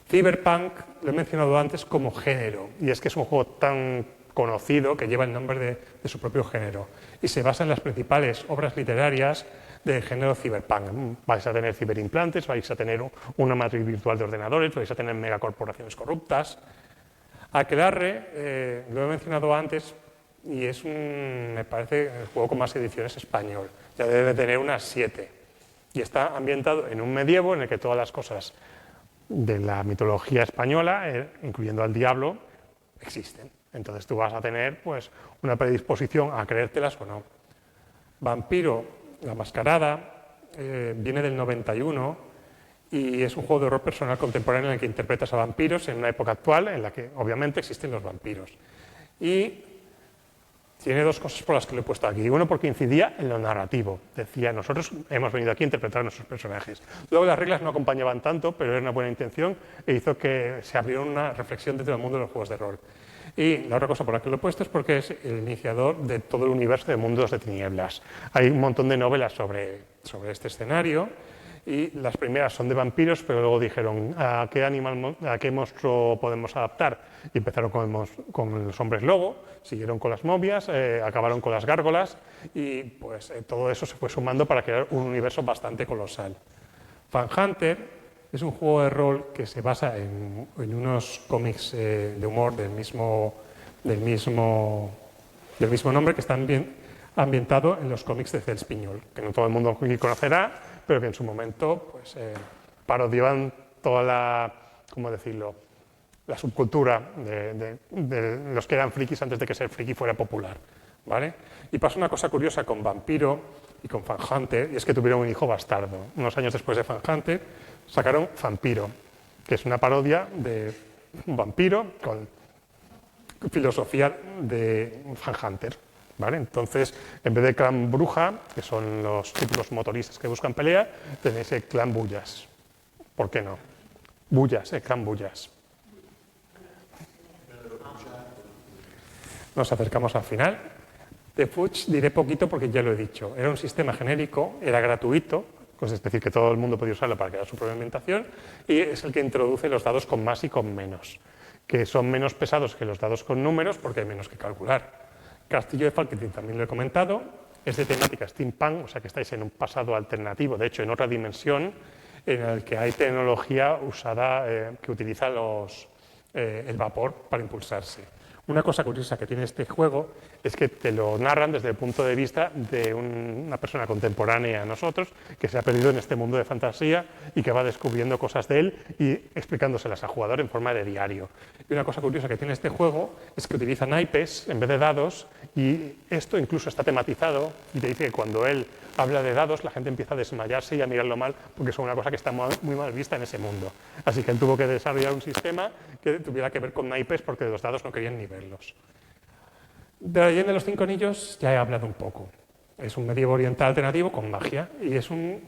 Cyberpunk, lo he mencionado antes como género, y es que es un juego tan conocido que lleva el nombre de su propio género y se basa en las principales obras literarias del género cyberpunk. Vais a tener ciberimplantes, vais a tener una matriz virtual de ordenadores, vais a tener megacorporaciones corruptas. Aquelarre, lo he mencionado antes y es me parece el juego con más ediciones español, ya debe tener unas 7 y está ambientado en un medievo en el que todas las cosas de la mitología española, incluyendo al diablo, existen. Entonces tú vas a tener pues, una predisposición a creértelas o no. Vampiro, la mascarada, viene del 91 y es un juego de horror personal contemporáneo en el que interpretas a vampiros en una época actual en la que obviamente existen los vampiros. Y tiene dos cosas por las que lo he puesto aquí. Uno, porque incidía en lo narrativo. Decía, nosotros hemos venido aquí a interpretar a nuestros personajes. Luego las reglas no acompañaban tanto, pero era una buena intención e hizo que se abriera una reflexión dentro del mundo de los juegos de rol. Y la otra cosa por la que lo he puesto es porque es el iniciador de todo el universo de Mundos de Tinieblas. Hay un montón de novelas sobre este escenario y las primeras son de vampiros, pero luego dijeron ¿a qué monstruo podemos adaptar? Y empezaron con los hombres lobo, siguieron con las momias, acabaron con las gárgolas y pues todo eso se fue sumando para crear un universo bastante colosal. Fan Hunter es un juego de rol que se basa en unos cómics de humor del mismo nombre que están ambientado en los cómics de Cels Piñol, que no todo el mundo conocerá, pero que en su momento pues, parodiaban toda la, ¿cómo decirlo?, la subcultura de los que eran frikis antes de que ser friki fuera popular, ¿vale? Y pasa una cosa curiosa con Vampiro y con Fan Hunter, y es que tuvieron un hijo bastardo. Unos años después de Fan Hunter sacaron Vampiro, que es una parodia de un vampiro con filosofía de Fan Hunter, ¿vale? Entonces, en vez de clan bruja, que son los típicos motoristas que buscan pelea, tenéis el clan bullas. ¿Por qué no? Bullas, el clan bullas. Nos acercamos al final. De Fuchs diré poquito porque ya lo he dicho. Era un sistema genérico, era gratuito, es decir, que todo el mundo podía usarlo para crear su propia ambientación, y es el que introduce los dados con más y con menos, que son menos pesados que los dados con números porque hay menos que calcular. Castillo de Falkenstein también lo he comentado, es de temática steampunk, o sea que estáis en un pasado alternativo, de hecho en otra dimensión, en el que hay tecnología usada que utiliza el vapor para impulsarse. Una cosa curiosa que tiene este juego es que te lo narran desde el punto de vista de una persona contemporánea a nosotros que se ha perdido en este mundo de fantasía y que va descubriendo cosas de él y explicándoselas al jugador en forma de diario. Y una cosa curiosa que tiene este juego es que utiliza naipes en vez de dados y esto incluso está tematizado y te dice que cuando él habla de dados la gente empieza a desmayarse y a mirarlo mal porque son una cosa que está muy mal vista en ese mundo. Así que él tuvo que desarrollar un sistema que tuviera que ver con naipes porque los dados no querían ni verlos. De la leyenda de los 5 anillos ya he hablado un poco. Es un medievo oriental alternativo con magia y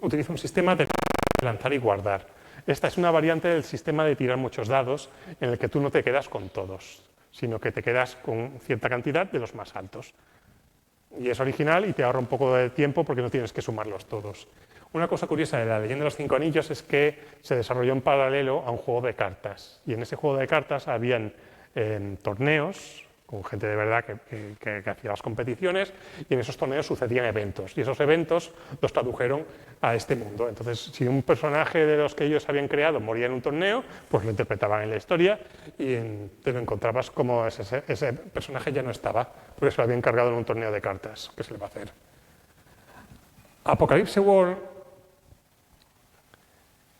utiliza un sistema de lanzar y guardar. Esta es una variante del sistema de tirar muchos dados en el que tú no te quedas con todos, sino que te quedas con cierta cantidad de los más altos. Y es original y te ahorra un poco de tiempo porque no tienes que sumarlos todos. Una cosa curiosa de la Leyenda de los Cinco Anillos es que se desarrolló en paralelo a un juego de cartas. Y en ese juego de cartas habían torneos con gente de verdad que hacía las competiciones, y en esos torneos sucedían eventos. Y esos eventos los tradujeron a este mundo. Entonces, si un personaje de los que ellos habían creado moría en un torneo, pues lo interpretaban en la historia y te lo encontrabas como ese personaje ya no estaba, porque se lo habían cargado en un torneo de cartas. ¿Qué se le va a hacer? Apocalypse World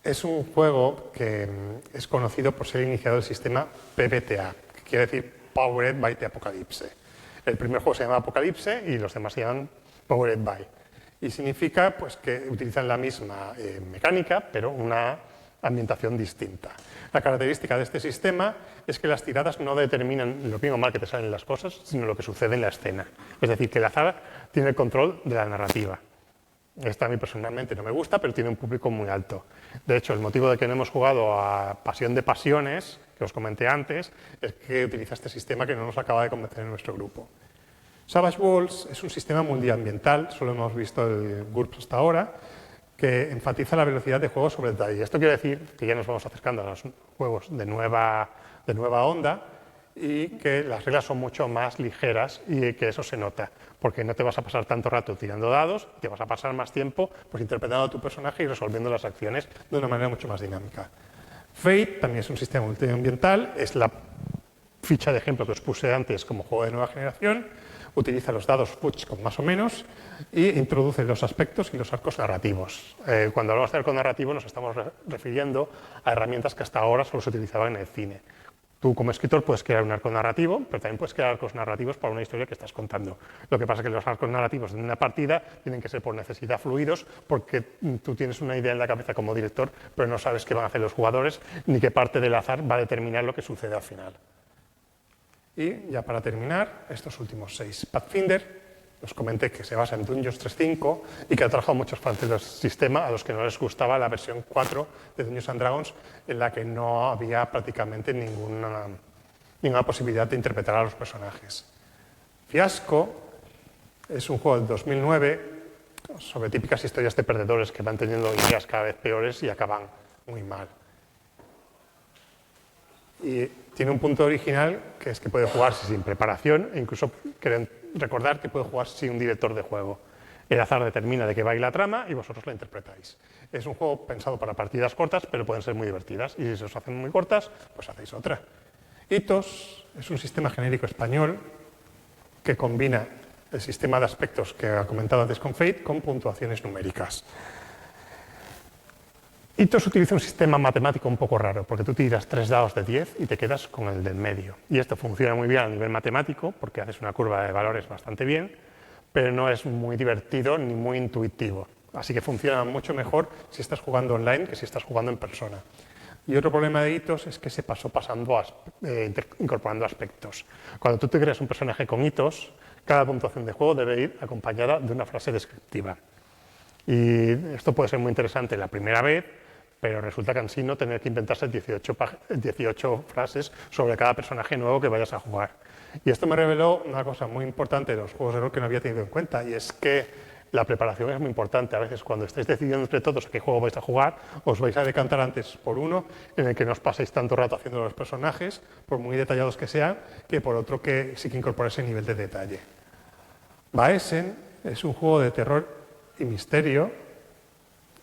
es un juego que es conocido por ser iniciado el sistema PBTA, que quiere decir Powered by the Apocalypse. El primer juego se llama Apocalypse y los demás se llaman Powered by. Y significa pues, que utilizan la misma mecánica, pero una ambientación distinta. La característica de este sistema es que las tiradas no determinan lo bien o mal que te salen las cosas, sino lo que sucede en la escena. Es decir, que el azar tiene el control de la narrativa. Esta a mí personalmente no me gusta, pero tiene un público muy alto. De hecho, el motivo de que no hemos jugado a Pasión de Pasiones, que os comenté antes, es que utiliza este sistema que no nos acaba de convencer en nuestro grupo. Savage Worlds es un sistema multiambiental, solo hemos visto el GURPS hasta ahora, que enfatiza la velocidad de juego sobre el detalle. Esto quiere decir que ya nos vamos acercando a los juegos de nueva onda y que las reglas son mucho más ligeras y que eso se nota, porque no te vas a pasar tanto rato tirando dados, te vas a pasar más tiempo pues, interpretando a tu personaje y resolviendo las acciones de una manera mucho más dinámica. Fate también es un sistema multiambiental, es la ficha de ejemplo que os puse antes como juego de nueva generación, utiliza los dados Fuchs con más o menos e introduce los aspectos y los arcos narrativos. Cuando hablamos de arco narrativo nos estamos refiriendo a herramientas que hasta ahora solo se utilizaban en el cine. Tú como escritor puedes crear un arco narrativo, pero también puedes crear arcos narrativos para una historia que estás contando. Lo que pasa es que los arcos narrativos de una partida tienen que ser por necesidad fluidos, porque tú tienes una idea en la cabeza como director, pero no sabes qué van a hacer los jugadores, ni qué parte del azar va a determinar lo que sucede al final. Y ya para terminar, estos últimos 6. Pathfinder, os comenté que se basa en Dungeons 3.5 y que ha trabajado muchos fans del sistema a los que no les gustaba la versión 4 de Dungeons & Dragons, en la que no había prácticamente ninguna posibilidad de interpretar a los personajes. Fiasco es un juego del 2009 sobre típicas historias de perdedores que van teniendo ideas cada vez peores y acaban muy mal. Y tiene un punto original, que es que puede jugarse sin preparación e incluso recordar que puede jugarse sin un director de juego. El azar determina de qué va a ir la trama y vosotros la interpretáis. Es un juego pensado para partidas cortas, pero pueden ser muy divertidas. Y si se os hacen muy cortas, pues hacéis otra. Hitos es un sistema genérico español que combina el sistema de aspectos que ha comentado antes con Fate con puntuaciones numéricas. Hitos utiliza un sistema matemático un poco raro, porque tú tiras 3 dados de 10 y te quedas con el del medio. Y esto funciona muy bien a nivel matemático, porque haces una curva de valores bastante bien, pero no es muy divertido ni muy intuitivo. Así que funciona mucho mejor si estás jugando online que si estás jugando en persona. Y otro problema de hitos es que se pasó incorporando aspectos. Cuando tú te creas un personaje con hitos, cada puntuación de juego debe ir acompañada de una frase descriptiva. Y esto puede ser muy interesante la primera vez, pero resulta cansino tener que inventarse 18 frases sobre cada personaje nuevo que vayas a jugar. Y esto me reveló una cosa muy importante de los juegos de rol que no había tenido en cuenta, y es que la preparación es muy importante. A veces cuando estáis decidiendo entre todos a qué juego vais a jugar, os vais a decantar antes por uno en el que no os paséis tanto rato haciendo los personajes, por muy detallados que sean, que por otro que sí que incorpore ese nivel de detalle. Baesen es un juego de terror y misterio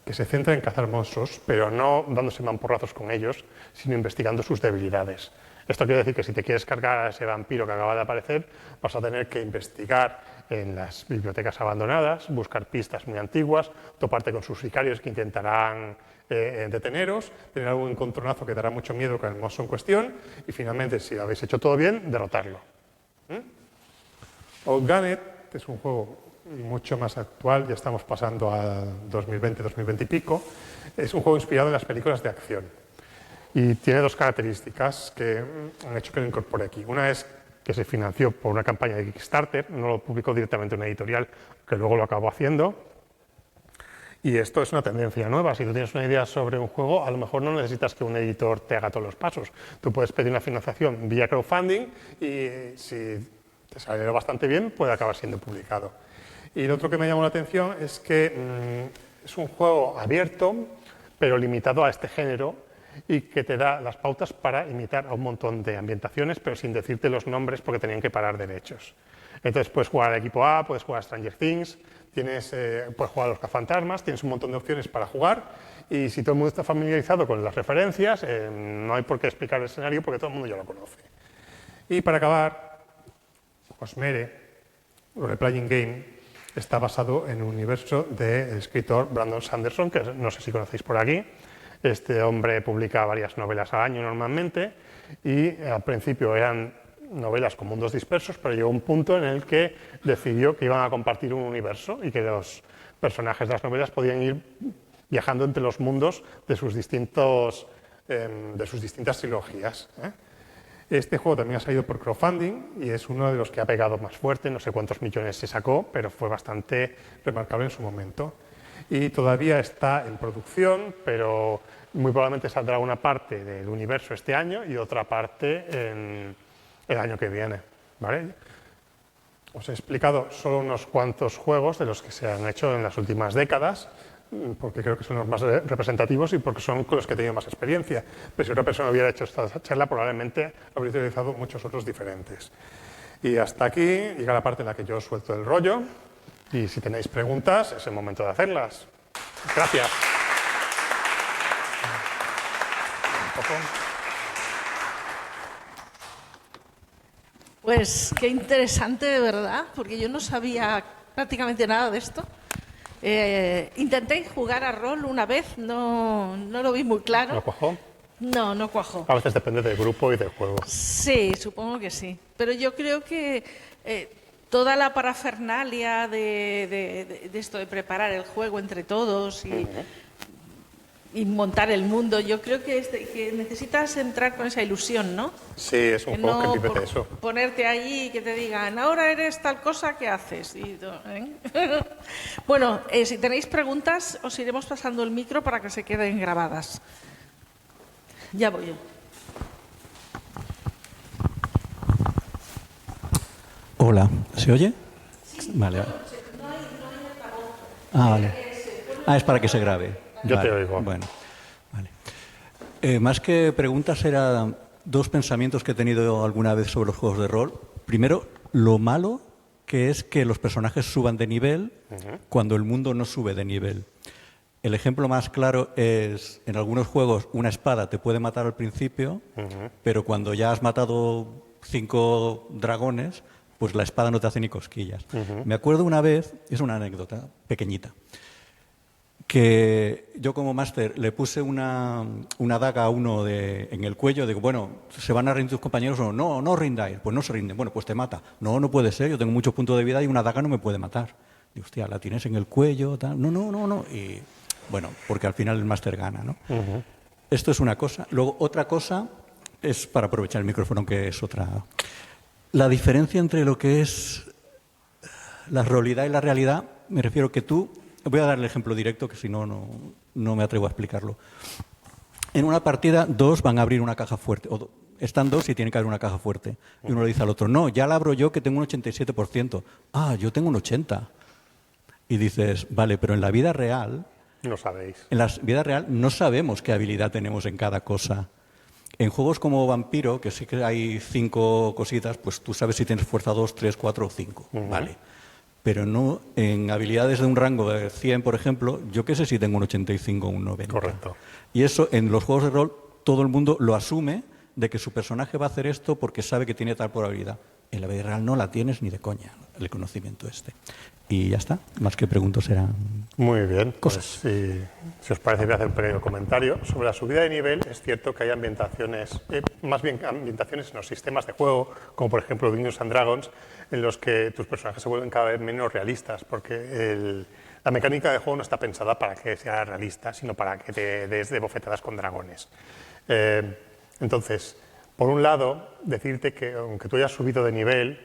que se centra en cazar monstruos, pero no dándose mamporrazos con ellos, sino investigando sus debilidades. Esto quiere decir que si te quieres cargar a ese vampiro que acaba de aparecer, vas a tener que investigar en las bibliotecas abandonadas, buscar pistas muy antiguas, toparte con sus sicarios que intentarán deteneros, tener algún encontronazo que dará mucho miedo con el monstruo en cuestión y finalmente, si lo habéis hecho todo bien, derrotarlo. Old Gunnet es un juego mucho más actual, ya estamos pasando a 2020, 2020 y pico. Es un juego inspirado en las películas de acción y tiene dos características que han hecho que lo incorpore aquí. Una es que se financió por una campaña de Kickstarter, no lo publicó directamente una editorial, que luego lo acabó haciendo. Y esto es una tendencia nueva. Si tú tienes una idea sobre un juego, a lo mejor no necesitas que un editor te haga todos los pasos. Tú puedes pedir una financiación vía crowdfunding y si te sale bastante bien, puede acabar siendo publicado. Y lo otro que me llamó la atención es que Es un juego abierto, pero limitado a este género y que te da las pautas para imitar a un montón de ambientaciones, pero sin decirte los nombres porque tenían que parar derechos. Entonces puedes jugar al equipo A, puedes jugar a Stranger Things, puedes jugar a los cazafantasmas, tienes un montón de opciones para jugar y si todo el mundo está familiarizado con las referencias, no hay por qué explicar el escenario porque todo el mundo ya lo conoce. Y para acabar, Cosmere, Role Playing Game, está basado en un universo del escritor Brandon Sanderson, que no sé si conocéis por aquí. Este hombre publica varias novelas al año normalmente y al principio eran novelas con mundos dispersos, pero llegó un punto en el que decidió que iban a compartir un universo y que los personajes de las novelas podían ir viajando entre los mundos de sus distintas trilogías. Este juego también ha salido por crowdfunding y es uno de los que ha pegado más fuerte, no sé cuántos millones se sacó, pero fue bastante remarcable en su momento. Y todavía está en producción, pero muy probablemente saldrá una parte del universo este año y otra parte el año que viene, ¿vale? Os he explicado solo unos cuantos juegos de los que se han hecho en las últimas décadas, porque creo que son los más representativos y porque son con los que he tenido más experiencia. Pero si otra persona hubiera hecho esta charla, probablemente habría utilizado muchos otros diferentes. Y hasta aquí llega la parte en la que yo suelto el rollo. Y si tenéis preguntas, es el momento de hacerlas. Gracias. Pues qué interesante, de verdad, porque yo no sabía prácticamente nada de esto. Intenté jugar a rol una vez, no lo vi muy claro. ¿No cuajó? No cuajó. A veces depende del grupo y del juego. Sí, supongo que sí. Pero yo creo que toda la parafernalia de esto de preparar el juego entre todos y montar el mundo, yo creo que necesitas entrar con esa ilusión, ¿no? Sí, es un juego que vive de eso. Ponerte allí y que te digan, ahora eres tal cosa, ¿qué haces? Bueno, si tenéis preguntas, os iremos pasando el micro para que se queden grabadas. Ya voy yo. Hola, ¿se oye? Sí, vale. No hay altavoz. Vale. Es para que se grabe. Yo vale. te oigo. Bueno, vale. Más que preguntas, eran dos pensamientos que he tenido alguna vez sobre los juegos de rol. Primero, lo malo que es que los personajes suban de nivel cuando el mundo no sube de nivel. El ejemplo más claro es, en algunos juegos, una espada te puede matar al principio, pero cuando ya has matado 5 dragones, pues la espada no te hace ni cosquillas. Me acuerdo una vez, es una anécdota pequeñita, que yo como máster le puse una daga a uno en el cuello, digo, bueno, ¿se van a rendir tus compañeros o no? No rindáis. Pues no se rinden. Bueno, pues te mata. No puede ser, yo tengo muchos puntos de vida y una daga no me puede matar. Digo, hostia, la tienes en el cuello, tal. No. Y bueno, porque al final el máster gana, ¿no? Esto es una cosa. Luego, otra cosa es para aprovechar el micrófono, que es otra. La diferencia entre lo que es la realidad y la realidad, me refiero que tú... Voy a dar el ejemplo directo, que si no, no me atrevo a explicarlo. En una partida, 2 van a abrir una caja fuerte. Están 2 y tiene que haber una caja fuerte. Y uno le dice al otro, no, ya la abro yo que tengo un 87%. Ah, yo tengo un 80%. Y dices, vale, pero en la vida real... No sabéis. En la vida real no sabemos qué habilidad tenemos en cada cosa. En juegos como Vampiro, que sí que hay 5 cositas, pues tú sabes si tienes fuerza 2, 3, 4 o 5. Vale. Pero no en habilidades de un rango de 100, por ejemplo, yo qué sé si tengo un 85 o un 90. Correcto. Y eso en los juegos de rol todo el mundo lo asume de que su personaje va a hacer esto porque sabe que tiene tal probabilidad. En la vida real no la tienes ni de coña, el conocimiento este. Y ya está, más que preguntas serán Muy bien, cosas. Pues, si os parece, voy a hacer un pequeño comentario. Sobre la subida de nivel, es cierto que hay ambientaciones, más bien ambientaciones en los sistemas de juego, como por ejemplo Dungeons and Dragons, en los que tus personajes se vuelven cada vez menos realistas, porque la mecánica de juego no está pensada para que sea realista, sino para que te des de bofetadas con dragones. Entonces, por un lado, decirte que aunque tú hayas subido de nivel,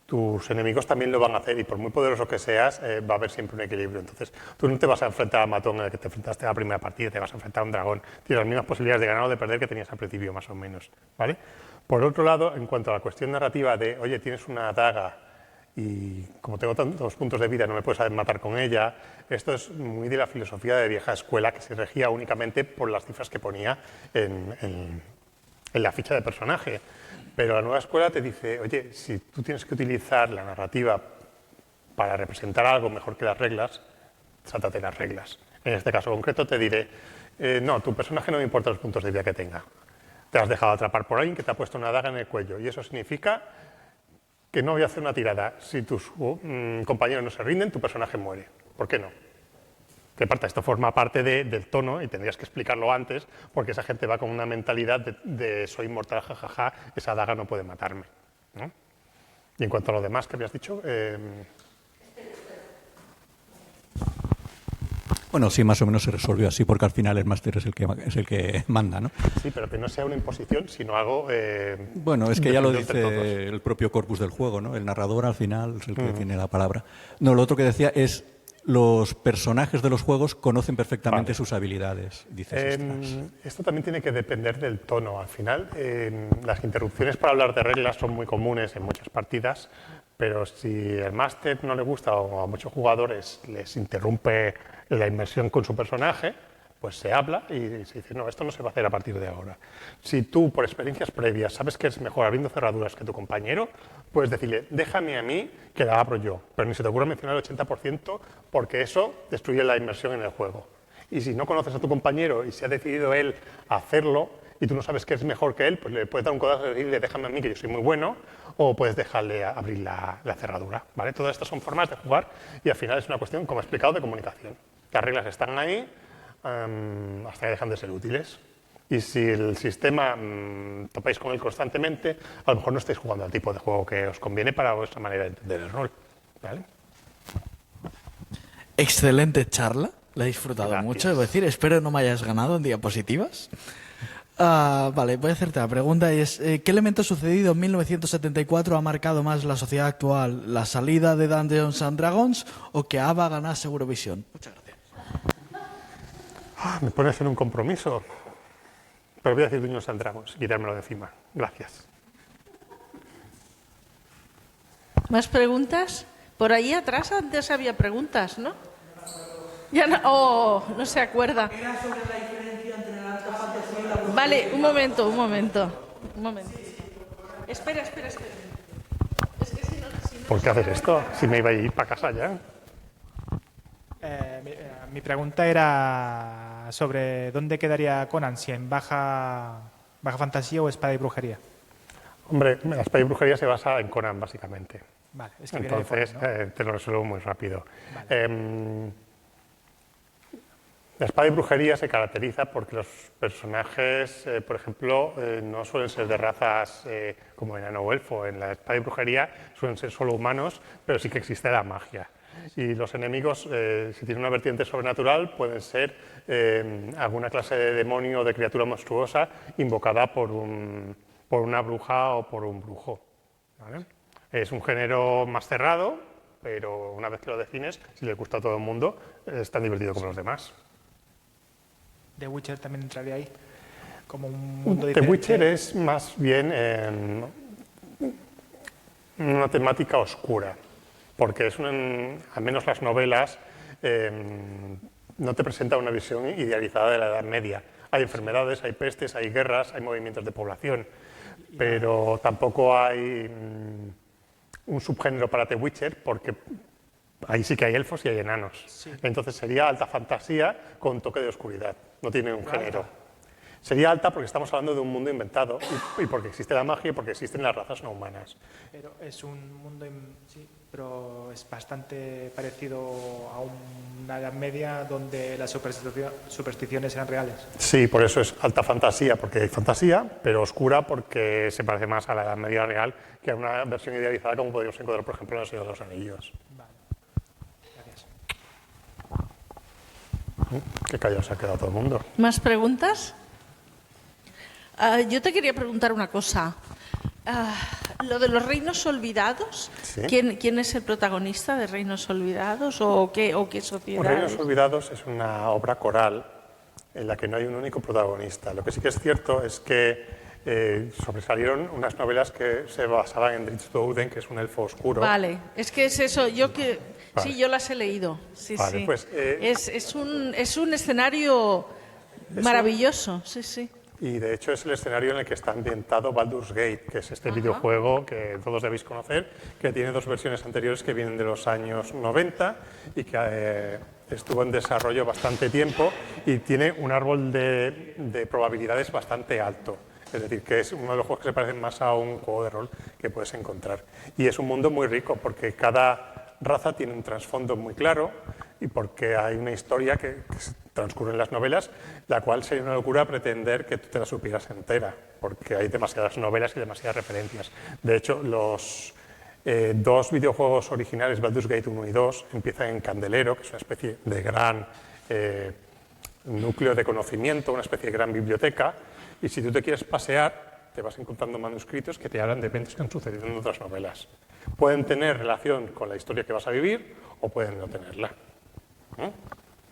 tus enemigos también lo van a hacer y por muy poderoso que seas, va a haber siempre un equilibrio. Entonces, tú no te vas a enfrentar al matón en el que te enfrentaste en la primera partida, te vas a enfrentar a un dragón. Tienes las mismas posibilidades de ganar o de perder que tenías al principio, más o menos, ¿vale? Por otro lado, en cuanto a la cuestión narrativa de, oye, tienes una daga y como tengo tantos puntos de vida no me puedes matar con ella. Esto es muy de la filosofía de vieja escuela, que se regía únicamente por las cifras que ponía en la ficha de personaje. Pero la nueva escuela te dice, oye, si tú tienes que utilizar la narrativa para representar algo mejor que las reglas, sáltate las reglas. En este caso concreto te diré, no, tu personaje no me importa los puntos de vida que tenga. Te has dejado atrapar por alguien que te ha puesto una daga en el cuello y eso significa que no voy a hacer una tirada. Si tus compañeros no se rinden, tu personaje muere. ¿Por qué no? Que parte, esto forma parte del tono y tendrías que explicarlo antes porque esa gente va con una mentalidad de soy inmortal, jajaja, esa daga no puede matarme, ¿no? Y en cuanto a lo demás que habías dicho... Bueno, sí, más o menos se resolvió así, porque al final el máster es el que manda, ¿no? Sí, pero que no sea una imposición, sino algo... bueno, es que ya lo entre todos. dice el propio corpus del juego, ¿no? El narrador al final es el que tiene la palabra. No, lo otro que decía es los personajes de los juegos conocen perfectamente sus habilidades, dices. Esto también tiene que depender del tono. Al final, las interrupciones para hablar de reglas son muy comunes en muchas partidas, pero si el máster no le gusta o a muchos jugadores les interrumpe la inmersión con su personaje, pues se habla y se dice, no, esto no se va a hacer a partir de ahora. Si tú, por experiencias previas, sabes que es mejor abriendo cerraduras que tu compañero, puedes decirle, déjame a mí que la abro yo, pero ni se te ocurra mencionar el 80% porque eso destruye la inmersión en el juego. Y si no conoces a tu compañero y se ha decidido él hacerlo y tú no sabes que es mejor que él, pues le puedes dar un codazo y decirle, déjame a mí que yo soy muy bueno, o puedes dejarle abrir la cerradura, ¿vale? Todas estas son formas de jugar y al final es una cuestión, como he explicado, de comunicación. Las reglas están ahí hasta que dejan de ser útiles. Y si el sistema topáis con él constantemente, a lo mejor no estáis jugando al tipo de juego que os conviene para vuestra manera de entender el rol, ¿vale? Excelente charla, la he disfrutado Gracias. mucho, debo decir. Espero no me hayas ganado en diapositivas. Vale, voy a hacerte la pregunta y es, ¿qué elemento sucedido en 1974 ha marcado más la sociedad actual? ¿La salida de Dungeons and Dragons o que ABBA ganase Eurovisión? Muchas gracias. Me pones en un compromiso, pero voy a decir Dungeons and Dragons y quitármelo de encima. Gracias. ¿Más preguntas? Por ahí atrás antes había preguntas, ¿no? Ya no, oh, no se acuerda. Vale, un momento. Espera. Es que si no... ¿Por qué haces esto? Si me iba a ir para casa ya. Mi pregunta era sobre dónde quedaría Conan, si en baja fantasía o espada y brujería. Hombre, la espada y brujería se basa en Conan, básicamente. Vale, es que viene de Entonces, fuera, ¿no? te lo resuelvo muy rápido. Vale. La espada y brujería se caracteriza porque los personajes, por ejemplo, no suelen ser de razas como enano o elfo. En la espada y brujería suelen ser solo humanos, pero sí que existe la magia. Y los enemigos, si tienen una vertiente sobrenatural, pueden ser alguna clase de demonio o de criatura monstruosa invocada por una bruja o por un brujo, ¿vale? Es un género más cerrado, pero una vez que lo defines, si le gusta a todo el mundo, es tan divertido como los demás. The Witcher también entraría ahí, como un mundo The diferente. Witcher es más bien una temática oscura, porque es al menos las novelas no te presentan una visión idealizada de la Edad Media. Hay enfermedades, hay pestes, hay guerras, hay movimientos de población, pero tampoco hay un subgénero para The Witcher, porque ahí sí que hay elfos y hay enanos. Sí. Entonces sería alta fantasía con toque de oscuridad, no tiene un género. Sería alta porque estamos hablando de un mundo inventado y porque existe la magia y porque existen las razas no humanas. Pero es un mundo, sí, pero es bastante parecido a una Edad Media donde las supersticiones eran reales. Sí, por eso es alta fantasía, porque hay fantasía, pero oscura porque se parece más a la Edad Media real que a una versión idealizada como podríamos encontrar, por ejemplo, en El Señor de los Anillos. Vale. Gracias. Qué callado se ha quedado todo el mundo. ¿Más preguntas? Yo te quería preguntar una cosa. Lo de los reinos olvidados, ¿Sí? ¿quién es el protagonista de Reinos Olvidados o qué sociedad? Reinos Olvidados es una obra coral en la que no hay un único protagonista. Lo que sí que es cierto es que sobresalieron unas novelas que se basaban en Drizzt Do'Urden, que es un elfo oscuro. Vale, es que es eso. Vale. Sí, yo las he leído. Sí, Vale, sí. pues, es un escenario maravilloso. Sí, sí. Y de hecho es el escenario en el que está ambientado Baldur's Gate, que es este videojuego que todos debéis conocer, que tiene dos versiones anteriores que vienen de los años 90 y que estuvo en desarrollo bastante tiempo y tiene un árbol de probabilidades bastante alto. Es decir, que es uno de los juegos que se parecen más a un juego de rol que puedes encontrar. Y es un mundo muy rico porque cada raza tiene un trasfondo muy claro y porque hay una historia que transcurre en las novelas, la cual sería una locura pretender que tú te la supieras entera, porque hay demasiadas novelas y demasiadas referencias. De hecho, los dos videojuegos originales, Baldur's Gate 1 y 2, empiezan en Candelero, que es una especie de gran núcleo de conocimiento, una especie de gran biblioteca, y si tú te quieres pasear, te vas encontrando manuscritos que te hablan de eventos que han sucedido en otras novelas. Pueden tener relación con la historia que vas a vivir o pueden no tenerla.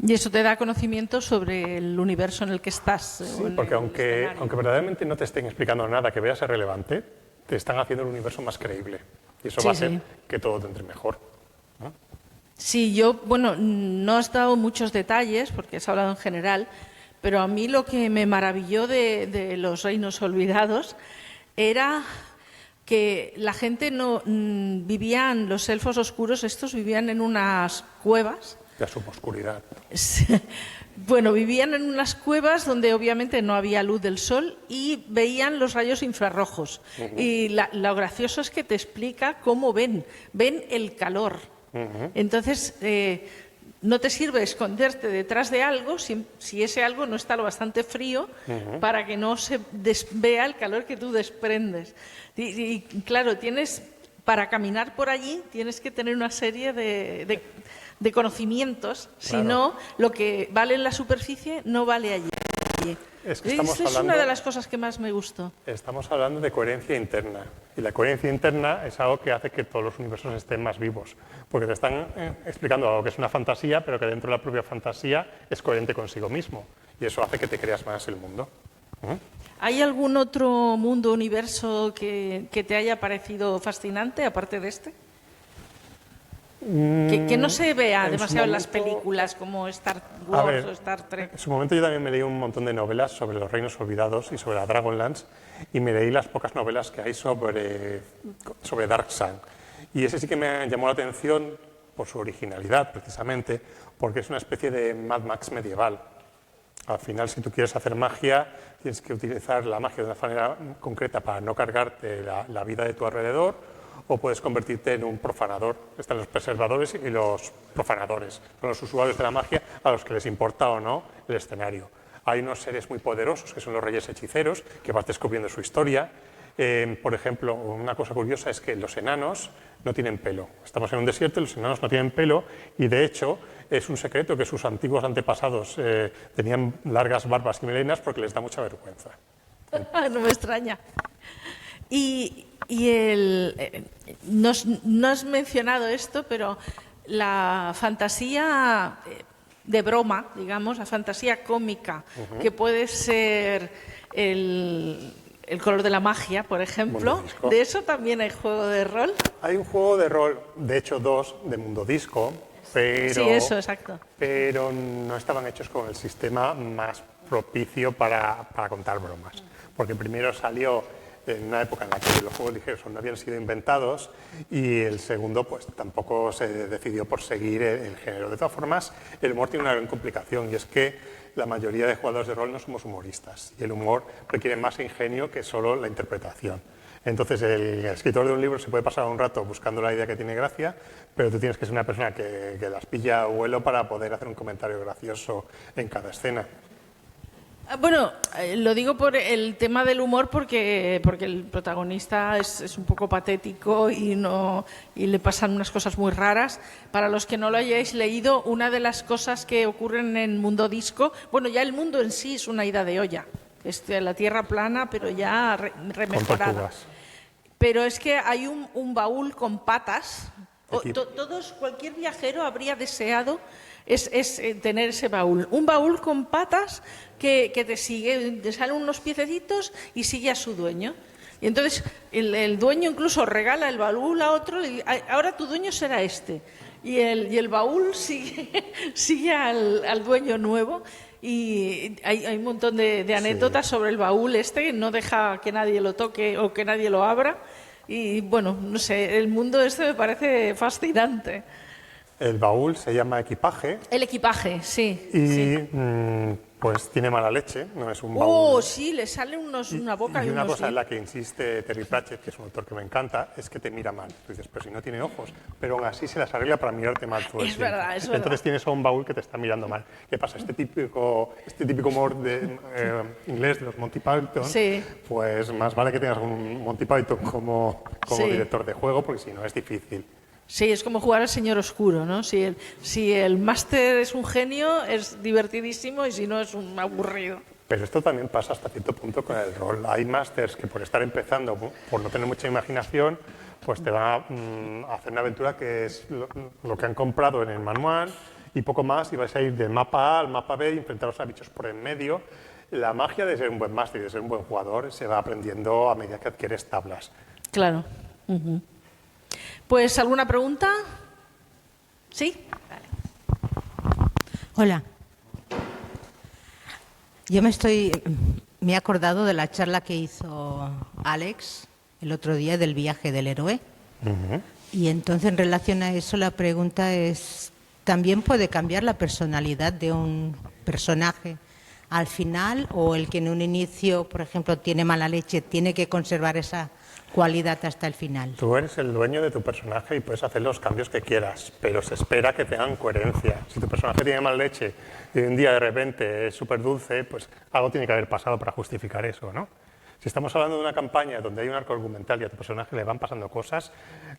Y eso te da conocimiento sobre el universo en el que estás. Sí, porque aunque verdaderamente no te estén explicando nada que veas ser relevante, te están haciendo el universo más creíble. Y eso va a hacer que todo te entre mejor. Sí, yo, bueno, no has dado muchos detalles, porque has hablado en general, pero a mí lo que me maravilló de los Reinos Olvidados era que la gente no vivían, los elfos oscuros estos vivían en unas cuevas. La suboscuridad. Bueno, vivían en unas cuevas donde obviamente no había luz del sol y veían los rayos infrarrojos. Y lo gracioso es que te explica cómo ven el calor. Entonces, no te sirve esconderte detrás de algo si ese algo no está lo bastante frío para que no se vea el calor que tú desprendes. Y claro, para caminar por allí tienes que tener una serie de conocimientos, si no, lo que vale en la superficie no vale allí. Es que Es una de las cosas que más me gustó. Estamos hablando de coherencia interna. Y la coherencia interna es algo que hace que todos los universos estén más vivos. Porque te están explicando algo que es una fantasía, pero que dentro de la propia fantasía es coherente consigo mismo. Y eso hace que te creas más el mundo. ¿Hay algún otro mundo, universo que te haya parecido fascinante, aparte de este? Que no se vea demasiado en las películas como Star Wars o Star Trek. En su momento yo también me leí un montón de novelas sobre los Reinos Olvidados y sobre la Dragonlance y me leí las pocas novelas que hay sobre Dark Sun. Y ese sí que me llamó la atención por su originalidad, precisamente, porque es una especie de Mad Max medieval. Al final, si tú quieres hacer magia, tienes que utilizar la magia de una manera concreta para no cargarte la vida de tu alrededor, o puedes convertirte en un profanador. Están los preservadores y los profanadores. Son los usuarios de la magia a los que les importa o no el escenario. Hay unos seres muy poderosos, que son los reyes hechiceros, que vas descubriendo su historia. Por ejemplo, una cosa curiosa es que los enanos no tienen pelo. Estamos en un desierto y los enanos no tienen pelo, y de hecho es un secreto que sus antiguos antepasados tenían largas barbas y melenas porque les da mucha vergüenza. No me extraña. No has mencionado esto, pero la fantasía de broma, digamos, la fantasía cómica, que puede ser el color de la magia, por ejemplo, ¿de eso también hay juego de rol? Hay un juego de rol, de hecho 2, de Mundo Disco, pero, sí, eso, exacto. Pero no estaban hechos con el sistema más propicio para contar bromas. Porque primero salió en una época en la que los juegos ligeros no habían sido inventados, y el segundo pues tampoco se decidió por seguir el género. De todas formas, el humor tiene una gran complicación, y es que la mayoría de jugadores de rol no somos humoristas, y el humor requiere más ingenio que solo la interpretación. Entonces, el escritor de un libro se puede pasar un rato buscando la idea que tiene gracia, pero tú tienes que ser una persona que las pilla a vuelo para poder hacer un comentario gracioso en cada escena. Bueno, lo digo por el tema del humor porque el protagonista es un poco patético y le pasan unas cosas muy raras. Para los que no lo hayáis leído, una de las cosas que ocurren en Mundo Disco, bueno, ya el mundo en sí es una ida de olla. La tierra plana, pero ya remejorada. Pero es que hay un baúl con patas Todos, cualquier viajero habría deseado tener ese baúl. Un baúl con patas que te sigue, te salen unos piececitos y sigue a su dueño. Y entonces el dueño incluso regala el baúl a otro y ahora tu dueño será este. Y el baúl sigue al dueño nuevo. Y hay un montón de anécdotas sobre el baúl que no deja que nadie lo toque o que nadie lo abra. Y bueno, no sé, el mundo me parece fascinante. El baúl se llama equipaje. El equipaje, sí. Y pues tiene mala leche, no es un baúl. Sí, le sale una boca y una unos cosa en la que insiste Terry Pratchett, que es un autor que me encanta, es que te mira mal. Tú dices, pero si no tiene ojos, pero aún así se las arregla para mirarte mal todo el tiempo. Verdad, es verdad. Entonces tienes a un baúl que te está mirando mal. ¿Qué pasa? Este típico humor inglés de los Monty Python, sí. Pues más vale que tengas un Monty Python como sí. director de juego, porque si no es difícil. Sí, es como jugar al Señor Oscuro, ¿no? Si el máster es un genio, es divertidísimo, y si no, es un aburrido. Pero esto también pasa hasta cierto punto con el rol. Hay másters que por estar empezando, por no tener mucha imaginación, pues te van a hacer una aventura que es lo que han comprado en el manual y poco más, y vais a ir del mapa A al mapa B y enfrentaros a bichos por en medio. La magia de ser un buen máster y de ser un buen jugador se va aprendiendo a medida que adquieres tablas. Claro. Uh-huh. Pues, ¿alguna pregunta? ¿Sí? Vale. Hola. Yo me he acordado de la charla que hizo Alex el otro día del viaje del héroe. Uh-huh. Y entonces, en relación a eso, la pregunta es, ¿también puede cambiar la personalidad de un personaje al final, o el que en un inicio, por ejemplo, tiene mala leche, tiene que conservar esa cualidad hasta el final? Tú eres el dueño de tu personaje y puedes hacer los cambios que quieras, pero se espera que tengan coherencia. Si tu personaje tiene mala leche y un día de repente es súper dulce, pues algo tiene que haber pasado para justificar eso, ¿no? Si estamos hablando de una campaña donde hay un arco argumental y a tu personaje le van pasando cosas,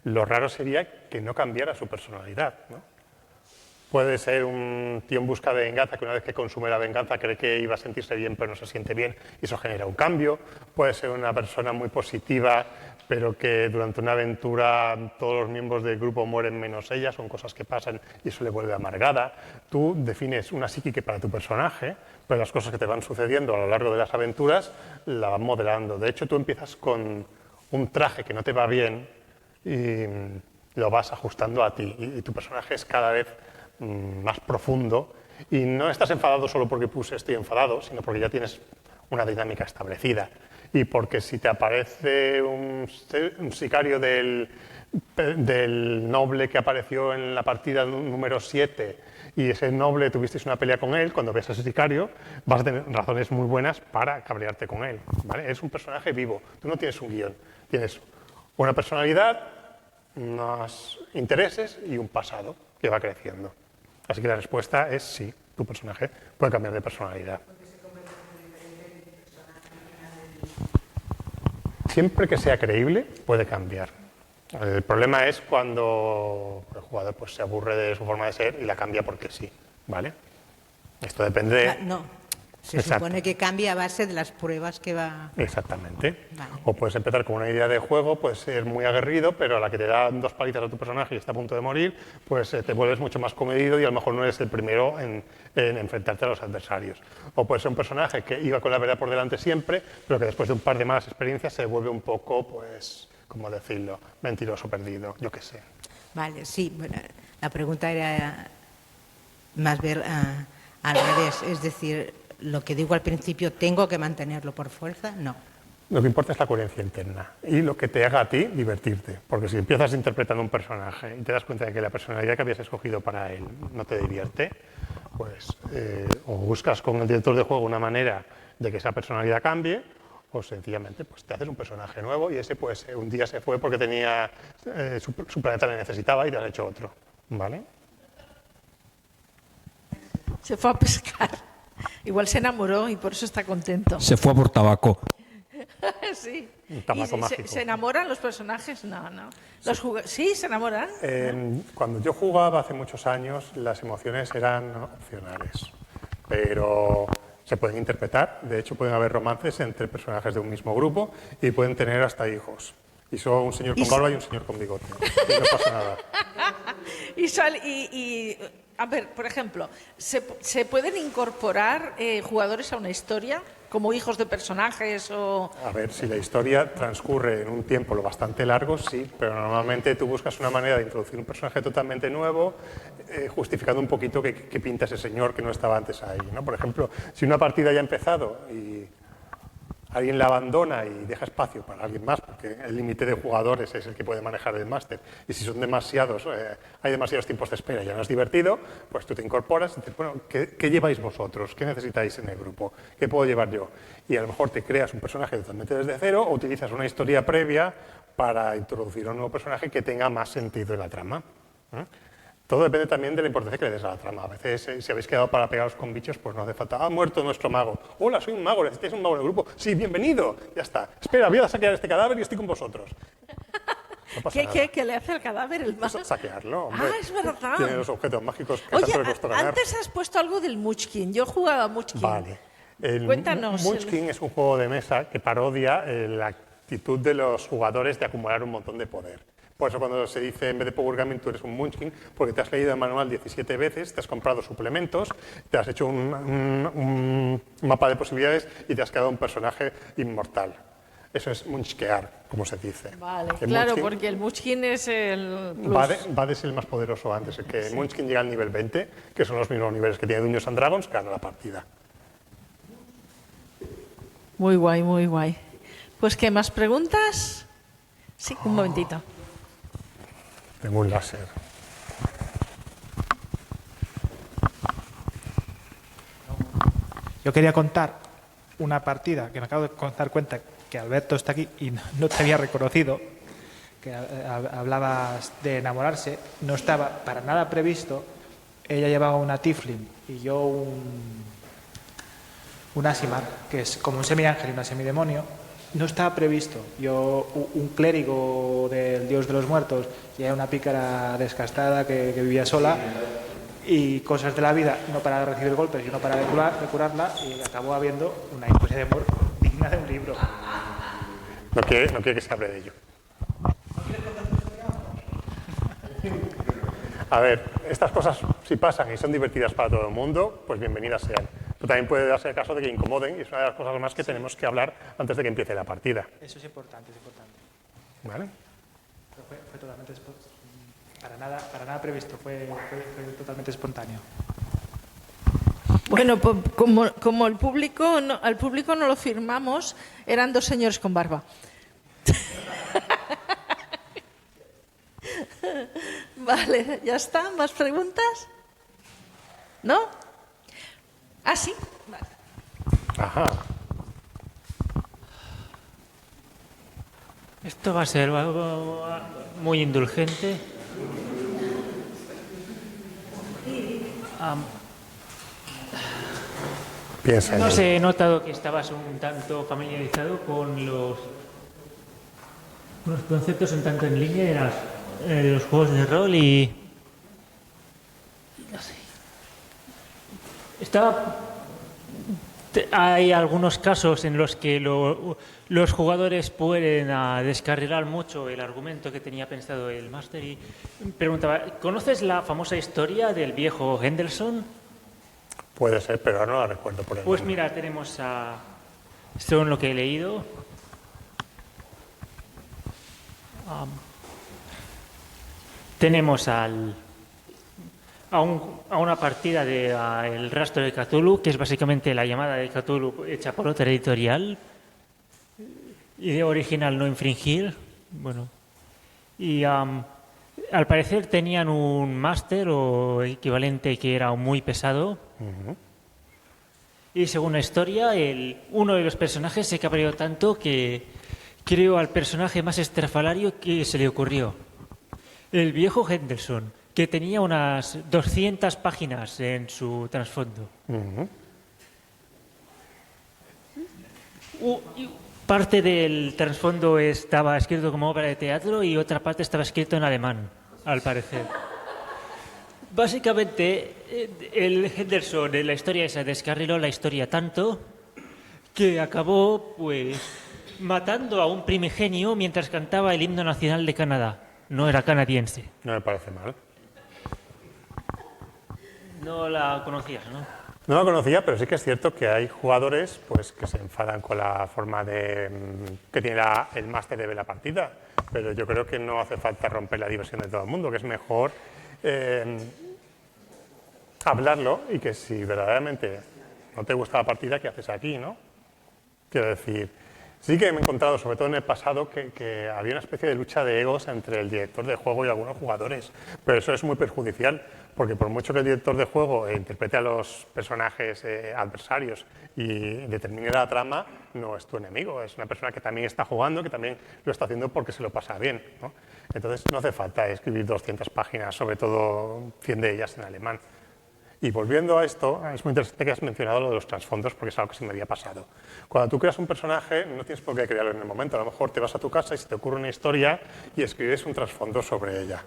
lo raro sería que no cambiara su personalidad, ¿no? Puede ser un tío en busca de venganza que una vez que consume la venganza cree que iba a sentirse bien pero no se siente bien y eso genera un cambio. Puede ser una persona muy positiva pero que durante una aventura todos los miembros del grupo mueren menos ella, son cosas que pasan y eso le vuelve amargada. Tú defines una psique para tu personaje, pero las cosas que te van sucediendo a lo largo de las aventuras la van modelando. De hecho, tú empiezas con un traje que no te va bien y lo vas ajustando a ti y tu personaje es cada vez más profundo y no estás enfadado solo porque puse estoy enfadado, sino porque ya tienes una dinámica establecida y porque si te aparece un sicario del noble que apareció en la partida número 7 y ese noble tuvisteis una pelea con él, cuando ves a ese sicario vas a tener razones muy buenas para cabrearte con él, ¿vale? Es un personaje vivo, tú no tienes un guión, tienes una personalidad, unos intereses y un pasado que va creciendo. Así que la respuesta es sí, tu personaje puede cambiar de personalidad. Siempre que sea creíble, puede cambiar. El problema es cuando el jugador pues, se aburre de su forma de ser y la cambia porque sí, ¿vale? Esto depende de... No, se supone que cambia a base de las pruebas que va... Exactamente. Vale. O puedes empezar con una idea de juego, puedes ser muy aguerrido, pero a la que te dan 2 palizas a tu personaje y está a punto de morir, pues te vuelves mucho más comedido y a lo mejor no eres el primero en enfrentarte a los adversarios. O puede ser un personaje que iba con la verdad por delante siempre, pero que después de un par de malas experiencias se vuelve un poco, pues, ¿cómo decirlo?, mentiroso perdido, yo qué sé. Vale, sí, bueno, la pregunta era más ver al revés, es decir, lo que digo al principio, ¿tengo que mantenerlo por fuerza? No. Lo que importa es la coherencia interna y lo que te haga a ti divertirte. Porque si empiezas interpretando un personaje y te das cuenta de que la personalidad que habías escogido para él no te divierte, pues o buscas con el director de juego una manera de que esa personalidad cambie o sencillamente pues, te haces un personaje nuevo y ese pues un día se fue porque tenía su planeta le necesitaba y te has hecho otro. ¿Vale? Se fue a pescar. Igual se enamoró y por eso está contento. Se fue a por tabaco. Sí. Un tabaco ¿Y mágico. se enamoran los personajes? No, no. ¿Sí? ¿Se enamoran? Cuando yo jugaba hace muchos años, las emociones eran opcionales, pero se pueden interpretar. De hecho, pueden haber romances entre personajes de un mismo grupo y pueden tener hasta hijos. Y son un señor con barba y un señor con bigote. Y no pasa nada. A ver, por ejemplo, ¿se pueden incorporar jugadores a una historia como hijos de personajes o...? A ver, si la historia transcurre en un tiempo lo bastante largo, sí, pero normalmente tú buscas una manera de introducir un personaje totalmente nuevo, justificando un poquito qué pinta ese señor que no estaba antes ahí, ¿no? Por ejemplo, si una partida ya ha empezado y alguien la abandona y deja espacio para alguien más, porque el límite de jugadores es el que puede manejar el máster, y si son demasiados, hay demasiados tiempos de espera y ya no es divertido, pues tú te incorporas y dices, bueno, ¿qué lleváis vosotros? ¿Qué necesitáis en el grupo? ¿Qué puedo llevar yo? Y a lo mejor te creas un personaje totalmente desde cero o utilizas una historia previa para introducir a un nuevo personaje que tenga más sentido en la trama. Todo depende también de la importancia que le des a la trama. A veces, si habéis quedado para pegaros con bichos, pues no hace falta. Ha muerto nuestro mago. Hola, soy un mago, necesitáis un mago en el grupo. Sí, bienvenido. Ya está. Espera, voy a saquear este cadáver y estoy con vosotros. No pasa nada. ¿Qué le hace al cadáver el mago? Saquearlo, hombre. Es verdad. Tiene los objetos mágicos que Oye, tanto le costó ganar. antes has puesto algo del Munchkin. Yo jugaba a Munchkin. Vale. Cuéntanos. Munchkin es un juego de mesa que parodia la actitud de los jugadores de acumular un montón de poder. Por eso cuando se dice en vez de Power Gaming tú eres un Munchkin, porque te has leído el manual 17 veces, te has comprado suplementos, te has hecho un mapa de posibilidades y te has quedado un personaje inmortal. Eso es munchkear, como se dice. Vale, El claro, Munchkin porque el Munchkin es el plus. va de ser el más poderoso antes. El que Munchkin llega al nivel 20, que son los mismos niveles que tiene Dungeons and Dragons, gana la partida. Muy guay, muy guay. Pues, ¿qué más preguntas? Sí, un momentito. Tengo un láser. Yo quería contar una partida que me acabo de dar cuenta que Alberto está aquí y no te había reconocido, que hablabas de enamorarse, no estaba para nada previsto. Ella llevaba una Tiflin y yo un Asimar, que es como un semiángel y una semidemonio. No estaba previsto. Yo, un clérigo del dios de los muertos, y era una pícara descastada que vivía sola, y cosas de la vida, no para recibir golpes, sino para de curarla, y acabó habiendo una historia de amor digna de un libro. No quiere que se hable de ello. A ver, estas cosas si pasan y son divertidas para todo el mundo, pues bienvenidas sean. Pero también puede darse el caso de que incomoden y es una de las cosas más que tenemos que hablar antes de que empiece la partida. Eso es importante, es importante. ¿Vale? Pero fue totalmente para nada previsto, fue totalmente espontáneo. Bueno, pues, como al público no lo firmamos, eran dos señores con barba. Vale, ¿ya está? ¿Más preguntas? ¿No? Ah, sí. Vale. Ajá. Esto va a ser algo muy indulgente. Piensa en No ello. sé, he notado que estabas un tanto familiarizado con los conceptos un tanto en línea en los juegos de rol y no sé. Hay algunos casos en los que los jugadores pueden descarrilar mucho el argumento que tenía pensado el máster y preguntaba, ¿conoces la famosa historia del viejo Henderson? Puede ser, pero ahora no la recuerdo por el Pues nombre. mira, tenemos según lo que he leído, tenemos a una partida de El rastro de Cthulhu, que es básicamente la llamada de Cthulhu hecha por otra editorial, idea original no infringir, bueno, y al parecer tenían un máster o equivalente que era muy pesado. Y según la historia, uno de los personajes se cabreó tanto que creó al personaje más estrafalario que se le ocurrió. El viejo Henderson, que tenía unas 200 páginas en su trasfondo. Y parte del trasfondo estaba escrito como obra de teatro y otra parte estaba escrito en alemán, al parecer. Básicamente, el Henderson en la historia esa descarriló la historia tanto que acabó, pues, matando a un primigenio mientras cantaba el himno nacional de Canadá. No era canadiense. No me parece mal. No la conocías, ¿no? No la conocía, pero sí que es cierto que hay jugadores pues, que se enfadan con la forma de que tiene el máster de ver la partida. Pero yo creo que no hace falta romper la diversión de todo el mundo, que es mejor hablarlo y que si verdaderamente no te gusta la partida, ¿qué haces aquí, no? Quiero decir, sí que me he encontrado, sobre todo en el pasado, que había una especie de lucha de egos entre el director de juego y algunos jugadores, pero eso es muy perjudicial, porque por mucho que el director de juego interprete a los personajes adversarios y determine la trama, no es tu enemigo, es una persona que también está jugando, que también lo está haciendo porque se lo pasa bien, ¿no? Entonces no hace falta escribir 200 páginas, sobre todo 100 de ellas en alemán. Y volviendo a esto, es muy interesante que has mencionado lo de los trasfondos, porque es algo que se me había pasado. Cuando tú creas un personaje, no tienes por qué crearlo en el momento. A lo mejor te vas a tu casa y se te ocurre una historia y escribes un trasfondo sobre ella.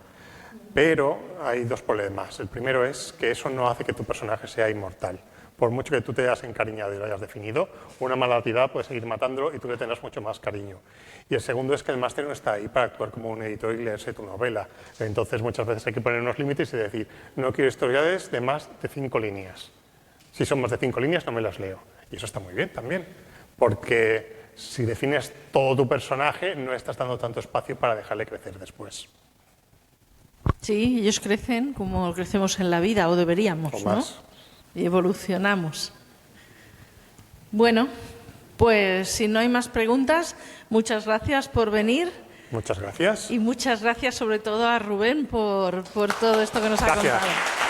Pero hay dos problemas. El primero es que eso no hace que tu personaje sea inmortal. Por mucho que tú te hayas encariñado y lo hayas definido, una mala tirada puede seguir matándolo y tú le tendrás mucho más cariño. Y el segundo es que el máster no está ahí para actuar como un editor y leerse tu novela. Entonces muchas veces hay que poner unos límites y decir, no quiero historias de más de 5 líneas. Si son más de 5 líneas no me las leo. Y eso está muy bien también, porque si defines todo tu personaje no estás dando tanto espacio para dejarle crecer después. Sí, ellos crecen como crecemos en la vida, o deberíamos, O más. ¿no? Y evolucionamos. Bueno, pues si no hay más preguntas, muchas gracias por venir Muchas gracias. y muchas gracias sobre todo a Rubén por todo esto que nos ha Gracias. contado.